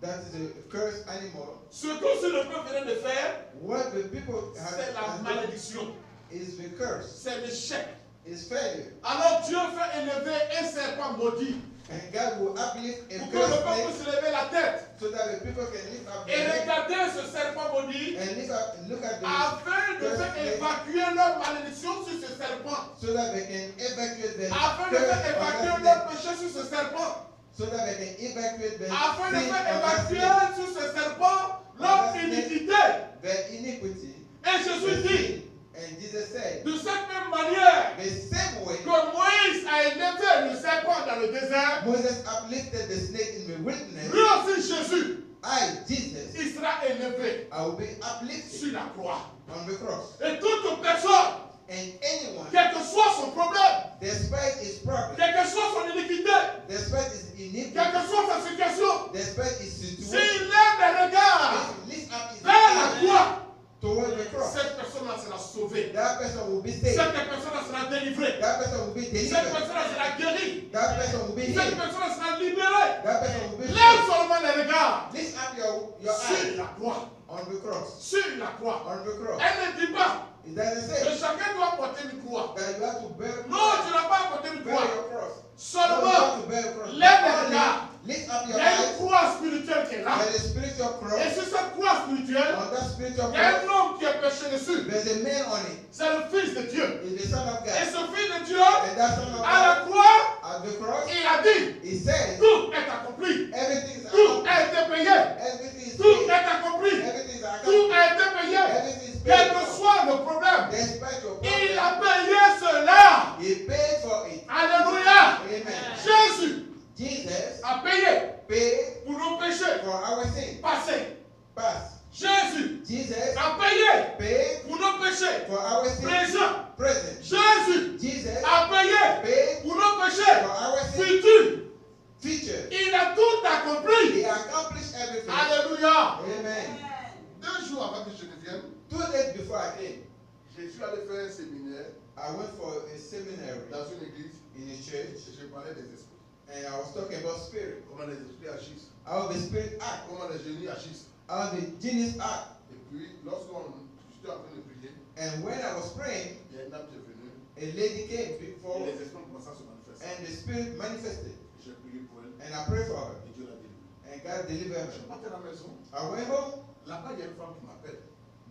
that is a cursed animal. ce que ce le peuple venait de faire, What the people c'est la have done malédiction. is the curse, C'est l'échec. is failure. Alors Dieu fait élever un serpent maudit And God will uplift a pour que le cursed peuple snake puisse lever la tête so that the people can lift up et their head regarder ce serpent maudit and look at the afin de faire évacuer leur malédiction sur ce serpent, so that they can evacuate the afin de curse faire of évacuer that leur snake, péché sur ce serpent, so that they can evacuate the afin de sin faire of that évacuer snake, sur ce serpent leur iniquité. the iniquity. Et Jésus the dit, sin. And Jesus said, de cette même manière the same way que Moïse a élevé le serpent dans le désert, Moses uplifted the snake in the lui wilderness, aussi Jésus, I, Jesus, il sera élevé I will be uplifted sur la croix. on the cross. Et toute personne, And anyone, quel que soit son problème, despite his problem, quelle que soit son iniquité, despite his iniquity, quelle que soit sa situation, despite his s'il situation, lève les regards if he lifts up his vers la eyes croix, toward the cross, cette personne-là sera sauvée. that person will be saved. Cette personne-là sera délivrée. That person will be Cette delivered. personne-là sera guérie. That person will be Cette healed. personne-là sera libérée. That person will be Lève saved. seulement les regards Lift up your sur eyes la croix. on the cross. Sur la croix. On the cross. Elle ne dit pas It doesn't que say chacun doit porter une croix. that you have to bear, Non, tu n'as pas à porter une bear croix. your cross. No, you Seulement, have to bear your cross. lève les Only regards. lift up il your y a une eyes. croix spirituelle qui est là. There is a spiritual Et cross. sur cette croix spirituelle, On that spiritual il y a cross, un homme qui est péché dessus. there's a man on it. C'est le Fils de Dieu. It's the Son of Et God. ce Fils de Dieu, And that Son of à la God, croix, at the cross, il a dit, he says, tout est accompli. everything is Tout accomplished. a été payé. Everything is Tout paid. est accompli. Everything is Tout accomplished. a été payé. Everything is Quel paid. que soit le problème, Despite your il problem, a payé cela. he paid for it. Alléluia. Amen. Jésus Jesus a payé paid pour nos péchés for our sin. passés. Past. Jésus Jesus a payé paid pour nos péchés for our sin. présents. Present. Jésus Jesus a payé paid pour nos péchés for our sin. futurs. Future. Il a tout accompli. He accomplished everything. Alléluia. Amen. 2 jours avant que je ne vienne, 2 days before I came, je suis allé faire un séminaire I went for a seminary dans une église in a church, et je parlais des esprits. and I was talking about spirit. Comment les esprits agissent. How the spirit act. Comment les génies agissent. How the genius act. Et puis, lorsqu'on j'étais en train de prier, And when I was praying, il y a une dame qui est venue a lady came et before, les esprits ont commencé à se manifester. and the spirit manifested. J'ai prié pour elle And I prayed for her, et Dieu l'a délivrée. and God delivered Je her. partais à la maison. I went home. Là-bas, il y a une femme qui m'appelle.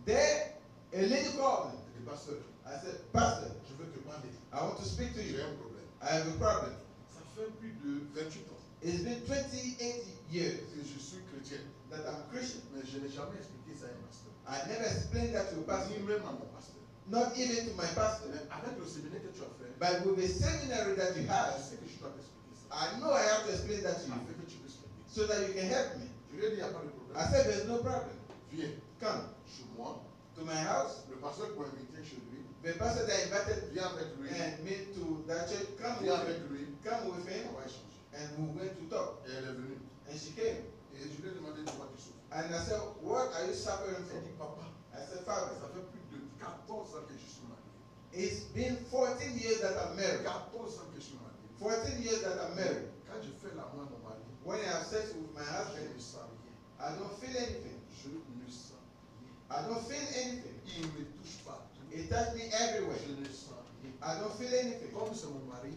There, a lady called me. Elle dit, pasteur, I said, Pastor, je veux te parler. I want to speak to J'ai you. un problème. I have a problem. Ça fait plus de 28 ans It's been 28 years que je suis chrétien, that I'm Christian. mais je n'ai jamais expliqué ça à un pasteur. I never explained that to a pastor, Ni même à mon pasteur. not even to my pastor. Mais avec le séminaire que tu as fait, But with the seminary that you je have, sais que je dois t'expliquer ça. I know I have to explain that to you Afin que tu puisses m'aider. so that you can help me. Je lui ai dit, il n'y a pas de I problème. said, there's no problem. Viens Come chez moi. to my house. Le pasteur pour inviter chez lui. The pastor that invited Viens avec lui. me to that church, come Viens with avec me. lui. Come with him, On va échanger. and we went to talk. Et elle est venue. And she came. Et je lui ai demandé de quoi tu souffres. And I said, what are you suffering Elle from? dit, papa, I said, ça Father, fait plus de 14 ans que je suis marié. it's been 14 years that I'm married. 14 ans que je suis marié. 14 years that I'm married. Quand je fais l'amour à mon mari, When I have sex with my je husband, ne sens rien. I don't feel anything. Je ne sens rien. I don't feel anything. Il me touche partout. It touched me everywhere. Je ne sens rien. I don't feel anything. Comme c'est mon mari,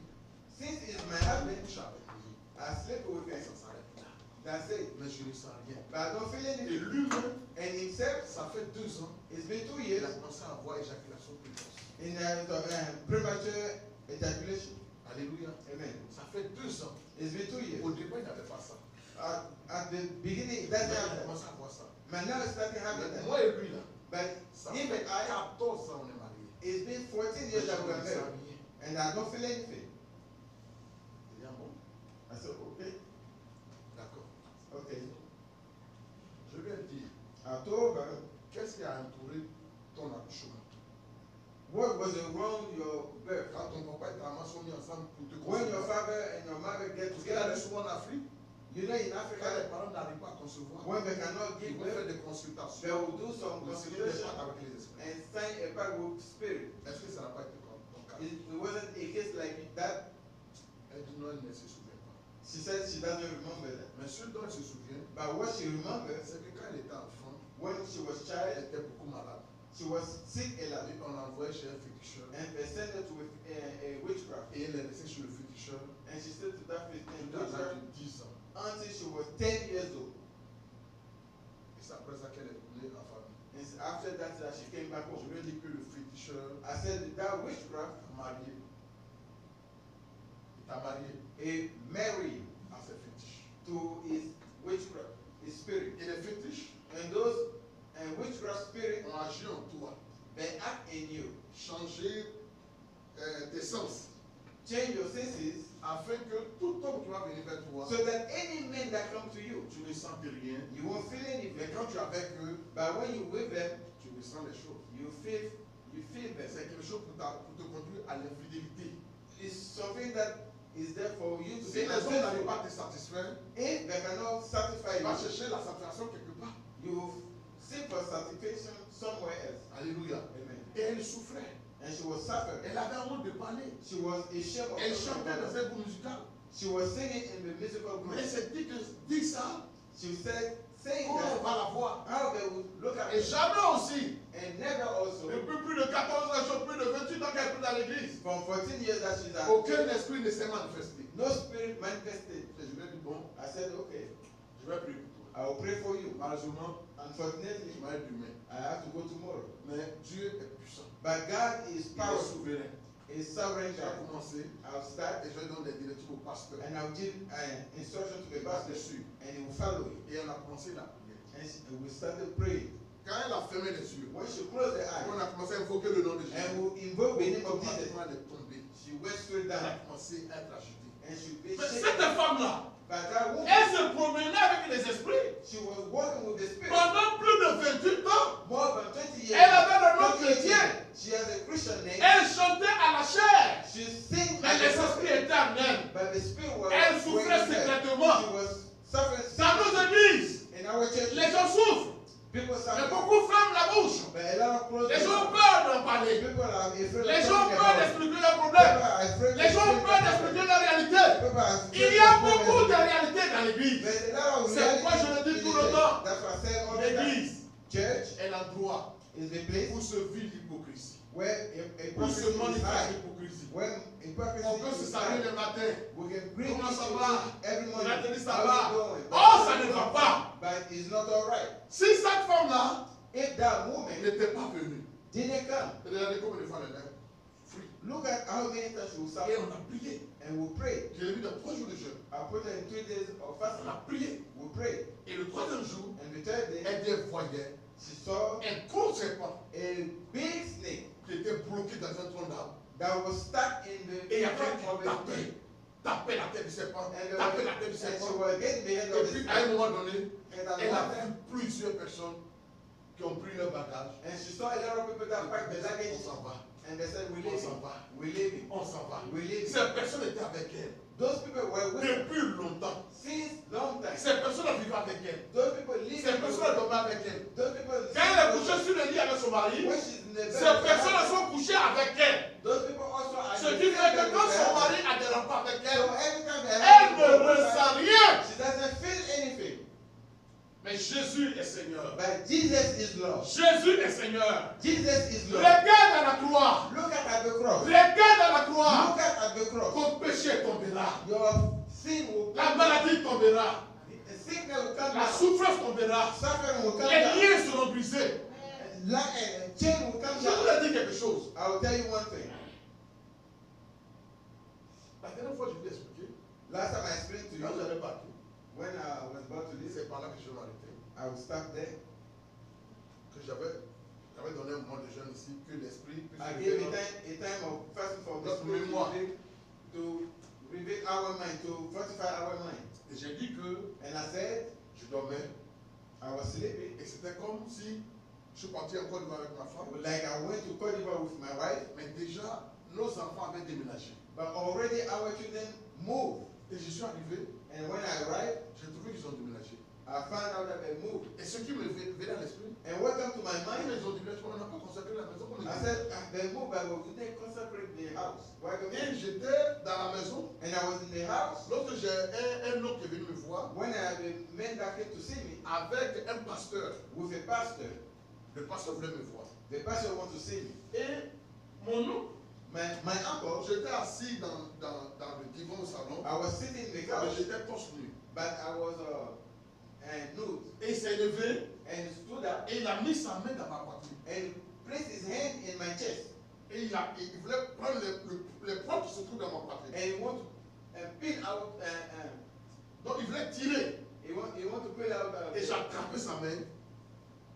Since it's my je husband, couche avec lui. I sleep with Et him. ça s'arrête là. That's it. Mais je ne sens rien. But I don't feel Et anything. lui-même, And himself, saved. Ça fait 2 ans. It's been 2 Il years a commencé à avoir éjaculation précoce. in premature ejaculation. Alléluia. Amen. Ça fait 2 ans. It's been 2 years. Au départ, il n'avait pas ça. At the beginning, it Il doesn't a have that. commencé à avoir ça. But now it's starting having that. Moi et lui, là, But ça even fait I, 14 ans on est mariés. it's been 14 years that we are Je ne married, sens rien. and I don't feel anything. Il dit, ah bon? I said, okay, D'accord. okay. Je lui ai dit, I told her, qu'est-ce qui a entouré ton accouchement? what was around your birth? Quand ton papa et ta maman sont mis ensemble pour te When your concevoir. father and your mother get Parce qu'il a together, dit souvent en Afrique, you know, in quand Africa, les parents n'arrivent pas à concevoir, when they cannot ils give vont faire birth, des they consultations. will do some Pour signer des consultation pactes avec les esprits. and sign a pact with spirit. Est-ce que ça n'a pas été ton cas? It wasn't a case like that. Elle dit non, elle ne se souvient pas. She said she doesn't remember that. Mais ce dont elle se souvient, But what she remembers, c'est que quand elle était enfant, when she was elle child, était beaucoup malade. she was sick a lot. Et on l'a envoyée chez un féticheur. And they sent her to a witchcraft. Et elle est restée chez le féticheur And she stayed to that jusqu'à l'âge witchcraft de 10 ans. until she was 10 years old. Et c'est après ça qu'elle est retournée en famille. And after that, she came back Je home. lui ai dit que le féticheur I said that witchcraft t'a marié. Il t'a marié is married à ses fétiches. to his witchcraft, his spirit. Et les fétiches And those witchcraft spirit, ont agi en toi. they act in you. Changer tes sens. Change your senses Afin que tout homme qui va venir vers toi, so that any man that comes to you, tu ne sens rien. you won't feel Mais anything. quand tu es avec eux, But when you with them, tu ressens les choses. you feel them. C'est quelque chose pour te conduire à l'infidélité. It's something that is there for you to Si be les hommes n'arrivent unfaithful. pas à te satisfaire, If they cannot satisfy tu vas you, chercher la satisfaction quelque part. you seek for satisfaction somewhere else. Alléluia. Amen. Et elle souffrait. And she was suffering. Elle avait honte de parler. She was ashamed of Elle talking chantait about dans it. un groupe musical. She was singing in the musical group. Mais elle s'est dit que dit ça, She said, saying comment on that va la voir? how they would look at Et her. jamais aussi, And never also, depuis plus de 14 ans, plus de 28 ans qu'elle est dans l'église, from 14 years that she's at, aucun esprit ne s'est manifesté. no spirit manifested. Et je lui ai dit, bon, I said, okay, je vais prier pour toi. I will pray for you. Malheureusement, Unfortunately, je m'arrête demain. I have to go tomorrow. Mais Dieu est puissant. But God is Il est powerful. souverain. Is sovereign Je vais God. commencer I'll start et je vais donner des directives au pasteur. and I'll give an instruction to the Il va te pastor suivre. and he will follow you. Et on a commencé la prière. And we started praying. Quand elle a fermé les yeux, When she closed her on eyes a commencé à invoquer le nom de Jésus. and we invoke the name of Jesus, Automatiquement, elle est tombée. she went straight Elle a down commencé à être agitée. and she be Mais shaken. cette femme-là, But that woman, elle se promenait avec les esprits she was walking with the Spirit pendant plus de 28 ans. more than 20 years. Elle avait le nom 20 years. chrétien. She has a Christian name. Elle chantait à la chair. She sings Mais like les a esprits prophet. étaient en elle. But the Spirit was Elle souffrait working her. secrètement. She was suffering Dans nos églises, in our church. les gens souffrent. People Mais suffer. beaucoup ferment la bouche. But a lot of close Les gens ont people. peur d'en parler. People are afraid of Les gens ont talking peur about it. d'expliquer leurs People problèmes. are afraid Les gens ont of peur talking about d'expliquer it. la réalité. People are afraid Il y a of beaucoup de talking réalités dans l'église. about it. There's a lot of C'est pourquoi je le reality dis in tout the le church. temps. That's why I say all the time. L'église Church est l'endroit is the place où se vit l'hypocrisie. where a Où se prophecy is manifeste high. l'hypocrisie. When a On peut se prophecy is saluer high, le matin. we can greet Comment ça each va? other every On morning. a dit ça How va. you doing? Oh, ça ne va pas. But it's not all right. Si cette femme-là If that woman n'était pas venue, didn't come, regardez combien de fois elle est free. look at how many times she will Et suffer on a prié. and we pray. Je l'ai vu dans 3 jours de jeûne. I put her in 3 days of On fasting. a prié. We pray. Et le 3e jour, And the third day, elle voyait she saw un gros serpent a big snake qui était bloqué dans un tronc d'arbre. that was stuck in the Et il y avait trunk qui of a tree. tapait la tête du serpent, And, tapait la tête du and she serpent. was getting the head Et of the puis à un snake. moment donné, And at elle one a vu time, plusieurs personnes qui ont pris leur bagage. and she saw a lot of people that packed the On luggage s'en va. and they said, we On leave s'en it. va. We leave it. On s'en va. We leave it. Ces personnes étaient avec elle Those people were with her depuis longtemps. since long time. Ces personnes vivaient avec elle. Those people live Ces personnes dormaient avec elle. Those people Quand elle est couchée sur le lit avec son mari, when she's in the bed, ces personnes sont couchées avec elle. those people also are Ce in qui the fait que bed quand with son her. mari a des rapports avec So elle, every time they elle have ne ressent rien. she doesn't feel anything. Mais Jésus est Seigneur. But Jesus is Lord. Jésus est Seigneur. Jesus is Lord. Regarde à la croix. Look at the cross. Regarde à la croix. Look at the cross. Ton péché tombera. Your sin will La maladie tombera. the sickness sickness will come La down. souffrance tombera. Suffering will come Les down. liens seront brisés. Chain will come Je vous down. ai dit quelque chose. I will tell you one thing. La dernière fois, je vous ai expliqué. Last time I explained to Quand you, j'allais partir, when I was about to leave, c'est par là que je vais m'arrêter. I will stop there. Que j'avais donné un moment de jeûne ici, que l'esprit puisse I gave révéler a time of fasting for the Notre spirit mémoire. to reveal our mind, to fortify our mind. Et j'ai dit que And I said, je dormais. I was sleeping. Et c'était comme si je suis parti en Côte d'Ivoire avec ma femme. Like I went to Côte d'Ivoire with my wife, Mais déjà, nos enfants avaient déménagé. but already our children moved. Et je suis arrivé, And when I arrived, j'ai trouvé qu'ils ont déménagé. I found out that they moved. Et ce qui me venait à l'esprit, And what came to my quand mind, ils ont déménagé, on n'a pas consacré la maison qu'on I était. said, they moved, but we didn't consecrate the house. Why don't Et we? j'étais dans la maison. And I was in the house Lorsque j'ai un homme qui est venu me voir, when the men that came to see me avec un pasteur. with a pastor. Le pasteur voulait me voir. The pastor wanted to see me. Et mon oncle, My uncle, j'étais assis dans le divan au salon, I was sitting in the mais couch, j'étais torse nu. but I was nude. Et il s'est levé And he stood up et il a mis sa main dans ma poitrine. and placed his hand in my chest. Et il voulait prendre les points qui se trouvent dans ma poitrine. And he wanted to pin out, Donc il voulait tirer. he want to pull out. Et j'ai attrapé sa main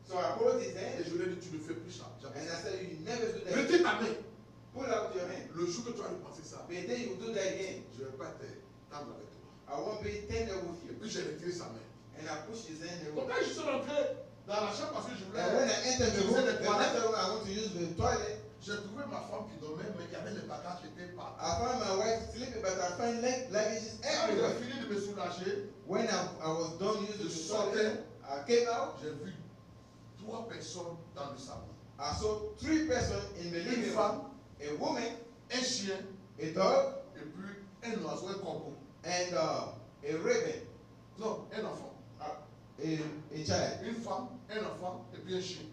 So I hold his et hand je lui ai dit tu ne fais plus ça. and I said, you never do that. Retire ta main. Pull out your hand. Le jour que tu vas repenser ça, But then you do that again. je ne vais pas te tendre avec toi. I won't be tender with Et you. puis j'ai retiré sa main. And I pushed his hand Donc away. quand je suis rentré dans la chambre parce que je And when voulais, I entered the room, the next room I want to use the toilet. j'ai trouvé ma femme qui dormait, mais il y avait les bagages qui étaient I partout. found my wife sleeping, but I found luggages Quand j'ai everywhere. fini de me soulager, When I was done using je the sortais, toilet, I came out. j'ai vu 3 personnes dans le salon. I saw 3 persons in the Une living room: femme, a woman, un chien, a dog, et puis un oiseau, un corbeau. and a raven, Non, un enfant. a child. Une femme, un enfant, et puis un chien.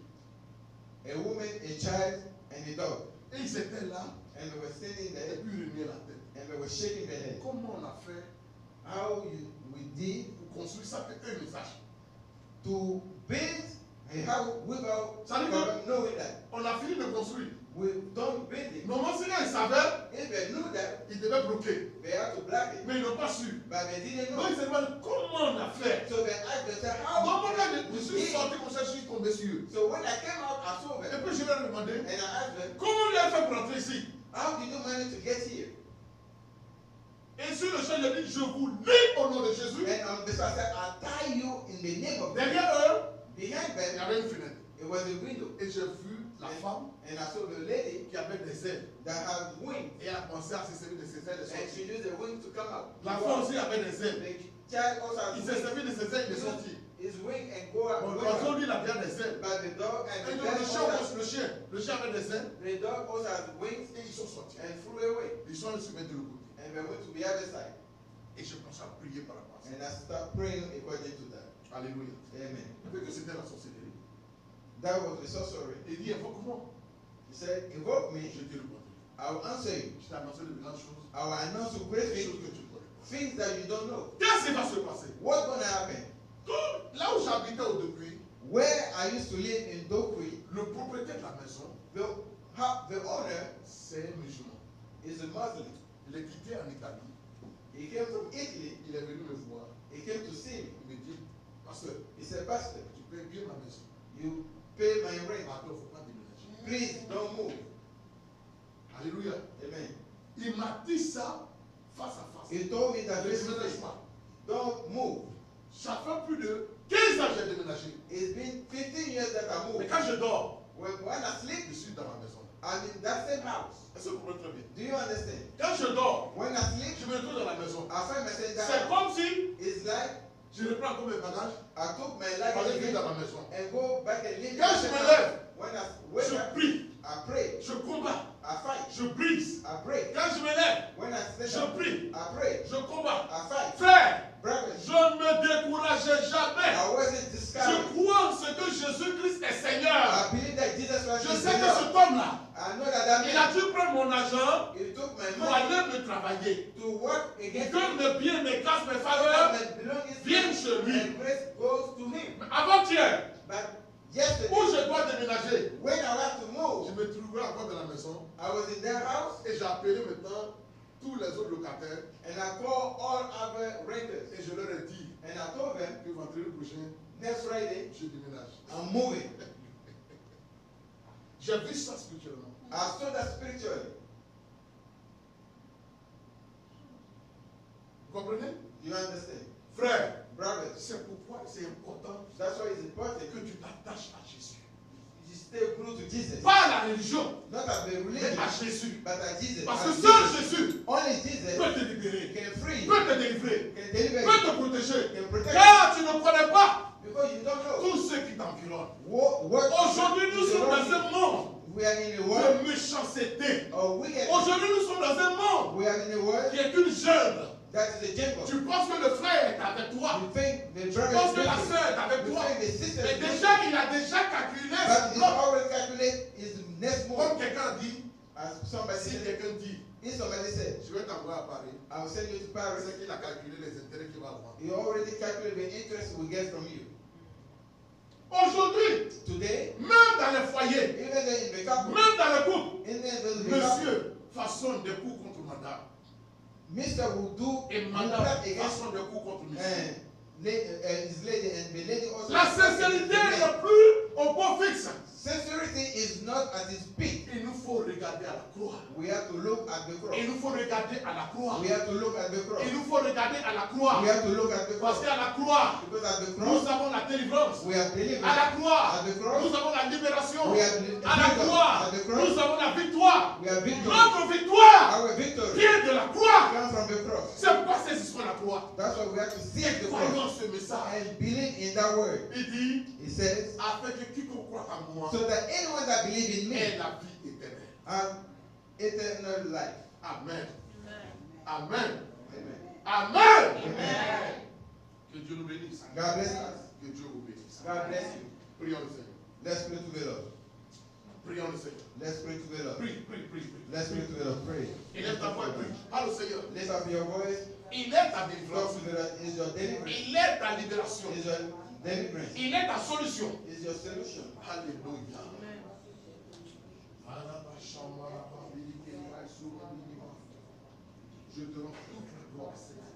A woman, a child, and a dog. Et ils étaient là, And they were standing et there, puis ils remuaient la tête. and they were shaking their head. Comment on a fait We did pour construire ça, que eux ne sachent? to build a house without Ça veut dire knowing that. on a fini de construire. We don't build it. Normalement, si ils savaient, If they knew that, ils devaient bloquer. they had to block it. Mais ils n'ont pas su. But they didn't Donc know. ils se demandent comment on a fait. So they asked themselves, Donc how moi, quand je we suis did. sorti comme ça, je suis tombé sur eux. So when I came out, I saw Et them. puis je leur ai demandé, And I asked them, comment vous avez fait pour entrer ici? how did you manage to get here? Et sur le champ, il a dit, je vous lis au nom de Jésus. And on the side, I said, I'll tie you in the name of God. Derrière eux, Behind il y them, avait une fenêtre. it was a window. Et j'ai vu la femme And I saw the lady qui avait des ailes. that had wings. Et elle a commencé à se servir de ses ailes et And she sortir. used the wings to come out. L'enfant aussi avait des ailes. The child also has Il s'est wings. servi de ses ailes et est sorti. His wing and go out. Bon, Go l'oiseau, out. lui, il a bien des ailes. But the dog and Et the donc dog le chien, also, le chien avait des ailes. the dog also has wings Et ils sont sortis. and flew away. Ils sont allés se mettre de l'autre côté. And they went to the other side. Et je commence à prier par rapport à ça. And I started praying according to that. Alléluia. Amen. Vu que c'était la sorcellerie. That was the sorcery. Il dit, invoque-moi. He said, invoke me, Je te répondrai. I will answer you. Je t'ai annoncé de grandes choses. I will announce you great Des things, choses que tu ne connais pas. things that you don't know. Qu'est-ce qui va se passer? What's going to happen? Là où j'habitais au depuis, Where I used to live in Dokri, le propriétaire de la maison, the owner c'est un musulman. is a Muslim. Il est quitté en Italie. He came from Italy. Il est venu me voir. He came to see me. Il me dit, pasteur, He said, Pastor, tu payes bien ma maison. you pay my rent. Pardon, il ne faut pas déménager. Please don't move. Alléluia. Amen. Il m'a dit ça face à face. He told me Je that ne this déménage pas. don't move. Ça fait plus de 15 ans que j'ai déménagé. It's been 15 years that I Mais moved. quand je dors, When I sleep, je suis dans ma maison. I'm in that same house. Est-ce que vous comprenez très bien? Do you understand? Quand je dors, When I sleep, je me retrouve dans la maison. I find myself C'est that comme si it's like je reprends comme mes bagages, I took my je luggage vais vivre again dans ma maison. and go back and live. Quand je me lève, When I wake je up, prie, I pray, je combats, I fight, je brise. I pray. Quand je me lève, When I sit je up, prie, I pray, je combats. I fight. Frère, Brothers, je ne me décourageais jamais. I wasn't Je discouraged. crois en ce que Jésus-Christ est Seigneur. I believe that Jesus Christ Je is sais que Lord. cet homme-là, I know that il a man, dû prendre mon argent he took my pour money aller me travailler. to work Pour against que mes biens, mes casses, mes my faveurs belongings viennent chez lui. and grace maison I was in their house et j'ai appelé maintenant tous les autres locataires and I called all other renters et je leur ai dit and I told them que vendredi prochain, next Friday je déménage. I'm moving. J'ai vu ça spirituellement. I saw that spiritually. Vous comprenez? You understand? Frère, Brothers, c'est pourquoi c'est important that's why it's important que tu t'attaches à Jésus. you stay glued to Jesus. Pas à la religion, Not at the mais religion, à Jésus. but at Jesus. Parce At que Jesus. seul Jésus Only Jesus peut te libérer, can free, peut te délivrer, can deliver peut you, te protéger. can protect you. Car tu ne connais pas Because you don't know. tous ceux qui t'environnent. What Aujourd'hui, nous sommes dans un monde we are in a world de méchanceté. of wickedness. Aujourd'hui, nous sommes dans un monde We are in a world qui est une jungle. that is a jungle. Tu penses que le frère est avec toi. You think the Tu brother penses is que la with you. sœur est avec You toi. think the sister Mais is with déjà, you. il a déjà calculé But ce it's bloc. always calculate is the next Comme move. quelqu'un dit, As somebody si said, quelqu'un dit, if somebody said, je vais t'envoyer à Paris, I will send you to Paris, c'est qu'il a calculé les intérêts qu'il va avoir. you already calculate the interest we get from you. Aujourd'hui, Today, même dans les foyers, even in the couple, même dans le couple, in the couple, monsieur façonne des coups contre madame. Mr. will do Et will madame plot against façonne des coups contre monsieur. his lady, and the lady also. La sincérité n'est plus au beau fixe. Sincerity is not at its peak. Il nous faut regarder à la croix. We have to look at the cross. Il nous faut regarder à la croix. We have to look at the cross. Il nous faut regarder à la croix. We have to look at the Parce cross. qu'à la croix, Because at the nous cross, avons la délivrance. we are delivered. À la croix, At the cross, nous avons la libération. we have À la freedom. croix, At the cross, nous avons la victoire. we have victory. Notre victoire Our victory vient de la croix. comes from the cross. C'est pourquoi saisissons la croix. That's why we have to see the cross Croyons ce message. and believe in that word. Il dit, It says, afin que quiconque croit en moi so that anyone that believes in me ait la vie éternelle. have eternal life. Amen. Amen. Amen. Amen. Amen. Que Dieu nous bénisse. God bless us. Que Dieu vous bénisse. God bless you. Prions le Seigneur. Let's pray to the Lord. Prions le Seigneur. Let's pray to the Lord. Prie, prie, prie, prie. Let's pray to the Lord. Pray. Élève ta voix et prie. Parle au Seigneur. Lift up your voice. Il est ta Talk délivrance. to the Lord. Is your deliverance. Il est ta libération. Is your deliverance. Il est ta solution. Is your solution. Alléluia. Je te rends toute la gloire, Seigneur.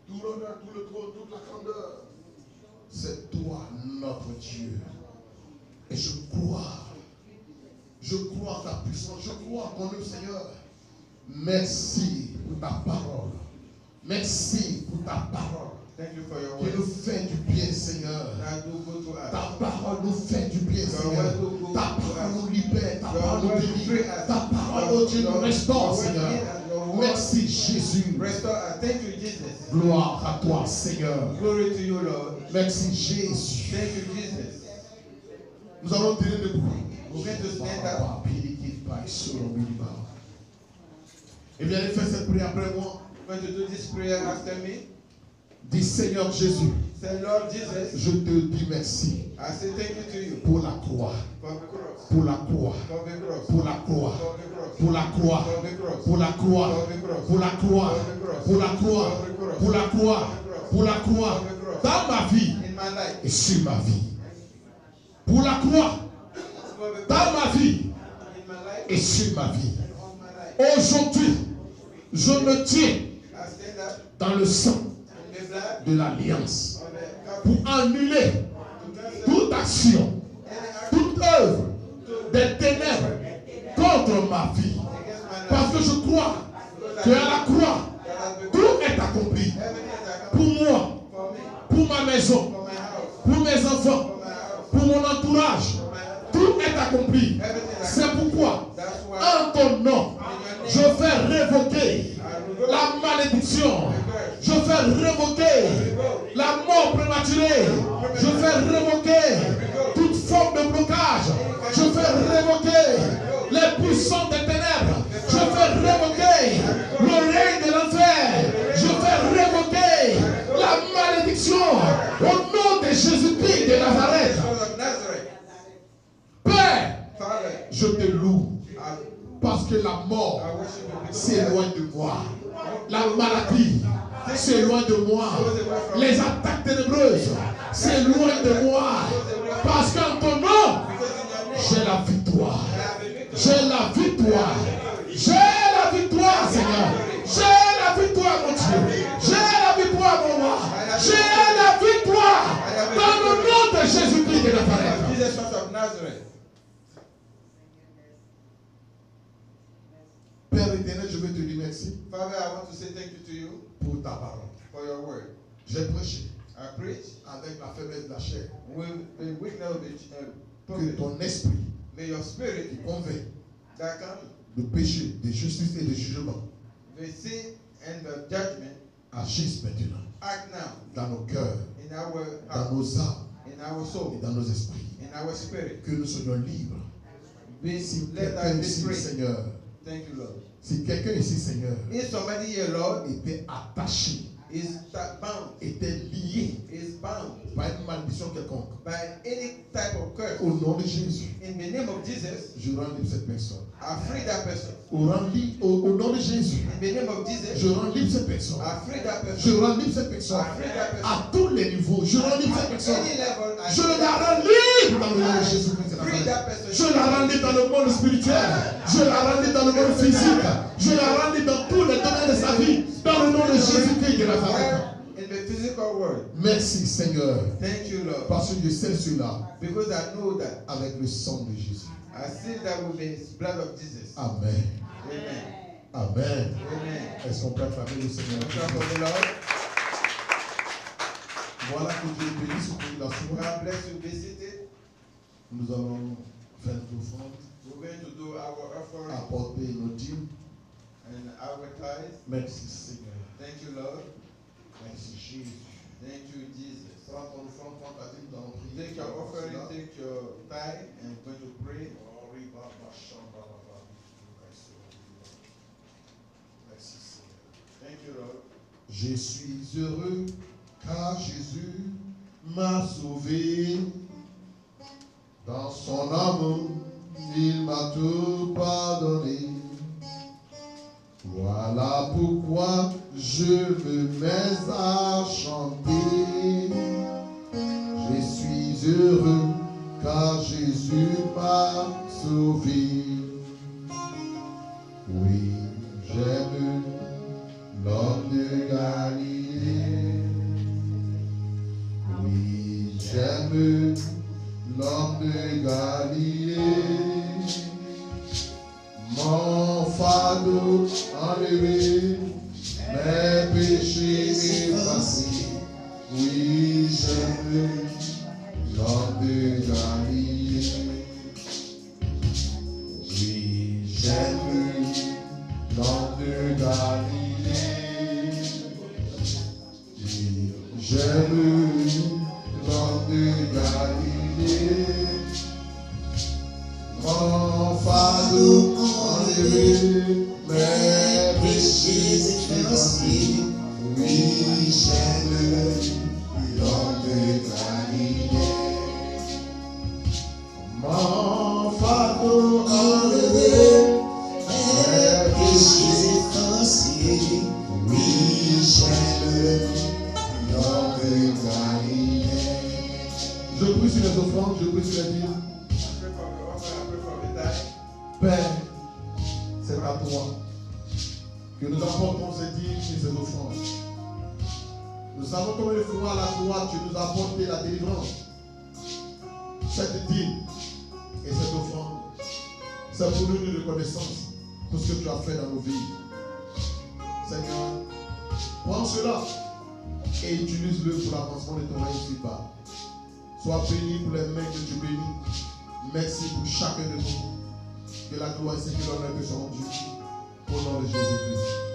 Tout l'honneur, tout le trône, toute la grandeur. C'est toi, notre Dieu. Et je crois en ta puissance, je crois en ton œuvre, Seigneur. Merci pour ta parole. Merci pour ta parole. Thank you for your Qui word. nous fait du bien, Seigneur. That do good to us. Ta parole nous fait du bien, Seigneur. Ta parole nous libère, ta parole nous délivre. Ta parole, oh Dieu, nous restaure, Seigneur. Merci, Jésus. Restore us. Thank you, Jesus. Gloire à toi, Seigneur. Glory to you, Lord. Merci, Jésus. Thank you, Jesus. Nous allons tenir debout. We're going to stand up. Et bien, fais cette prière après moi. I'm going to do this prayer after me. Dis, Seigneur Jésus, Say, Lord Jesus, je te dis merci I say thank you to you pour la croix, for the cross. pour la croix, For the cross. pour la croix, For the cross. pour la croix, For the cross. pour la croix, For the cross. pour la croix, pour la croix, pour la croix, pour la croix, dans ma vie In my life. et sur ma vie. Pour la croix, For the dans cross. ma vie In my life. et sur ma vie. On my life. Aujourd'hui, je me tiens I stand up dans le sang in the blood de l'alliance of the pour covenant. annuler To cancel toute action, any act toute œuvre des ténèbres contre ma vie. against my life. Parce que je crois qu'à la croix, That has been tout est accompli. everything that Pour comes moi, for me, pour ma maison, for my house, pour mes enfants, for my house, pour mon entourage. for my Tout est accompli. everything that C'est pourquoi, That's why en ton nom, je fais révoquer la malédiction. Je fais révoquer la mort prématurée. Je fais révoquer toute forme de blocage. Je fais révoquer les puissants des ténèbres. Je fais révoquer le règne de l'enfer. Je fais révoquer la malédiction au nom de Jésus-Christ de Nazareth. Son of Nazareth. Père, Father, je te loue I parce que la mort worship you because s'éloigne de moi. La maladie s'éloigne de moi. Les attaques ténébreuses s'éloignent de moi. Parce qu'en ton nom, j'ai la victoire. J'ai la victoire. J'ai la victoire, Seigneur. J'ai la victoire, mon Dieu. J'ai la victoire, mon roi. J'ai la victoire. Dans le nom de Jésus-Christ de Nazareth. Jesus Christ of Nazareth. Père éternel, je veux te dire merci Father, I want to say thank you to you pour ta parole. for your word. J'ai prêché I preach avec la faiblesse de la chair. with the weakness of the Que prophet. ton esprit May your spirit qui convainc that comes de péché, de justice et de jugement the sin and the judgment agisse maintenant act now dans nos cœurs, in our dans heart, nos âmes in our et soul, dans nos esprits. in our spirit. Que nous soyons libres. Be, Si let quelqu'un us be ici, free. Seigneur, Thank you, Lord. si quelqu'un ici, Seigneur, If somebody here, Lord, était attaché, is bound, était lié is bound par une malédiction quelconque, by any type of curse, au nom de Jésus, in the name of Jesus, je rends libre cette personne. I free that person. Au nom de Jésus, In the name of Jesus, je rends libre cette personne. I free that Je person. rends libre cette personne. I free that person. À tous les niveaux, je rends libre cette At personne. any level, I Je free la that rends person. libre dans le nom de Jésus-Christ. de Free Nazareth. that person. Je la rends libre dans le monde spirituel. Je la rends libre dans le monde physique. Je la rends libre dans tous les domaines de sa vie. Dans le nom de Jésus-Christ de Nazareth. In the physical world. Merci Seigneur. Thank you, Lord. Parce que je sais cela Because I know that. avec le sang de Jésus. I see that with the blood of Jesus. Amen. Amen. Amen. Amen. Est-ce qu'on peut acclamer le Seigneur? Clap for the Lord. Voilà que Dieu bénisse ce population. God bless you. Visit it. Nous allons faire notre offrande, We're going to do our offering apporter nos dîmes. and our tithes. Merci Seigneur. Thank you, Lord. Merci Jésus. Thank you, Jesus. Prends ton offrande, prends ta dîme, nous allons prier. Take your offering, take your tithe, and we're going to pray. Merci Seigneur. Thank you, Lord. Je suis heureux car Jésus m'a sauvé. Dans son amour, il m'a tout pardonné. Voilà pourquoi je me mets à chanter. Je suis heureux car Jésus m'a sauvé. Oui, j'aime l'homme de Galilée. Oui, j'aime l'homme de Galilée. Mon fardeau enlevé, mes péchés effacés. Oui, j'aime l'homme de Galilée. Oui, j'aime l'homme de Galilée. Oui, j'aime l'homme de Galilée. Mon fardeau enlevé, mes péchés effacés. Oui, j'aime l'homme de Galilée. Mon fardeau enlevé, mes péchés effacés. Oui, j'aime l'homme de Galilée. Je prie sur les offrandes, je prie sur les dîmes. I pray for the offering, I pray for the tithe. Père, c'est à toi que nous apportons ces dîmes et ces offrandes. Nous savons combien de fois à la croix tu nous as apporté la délivrance. Cette dîme et cette offrande, c'est pour nous une reconnaissance pour ce que tu as fait dans nos vies. Seigneur, prends cela et utilise-le pour l'avancement de ton règne ici-bas. Sois béni pour les mains que tu bénis. Merci pour chacun de nous. Que la gloire et l'honneur te soient rendus. Au nom de Jésus-Christ.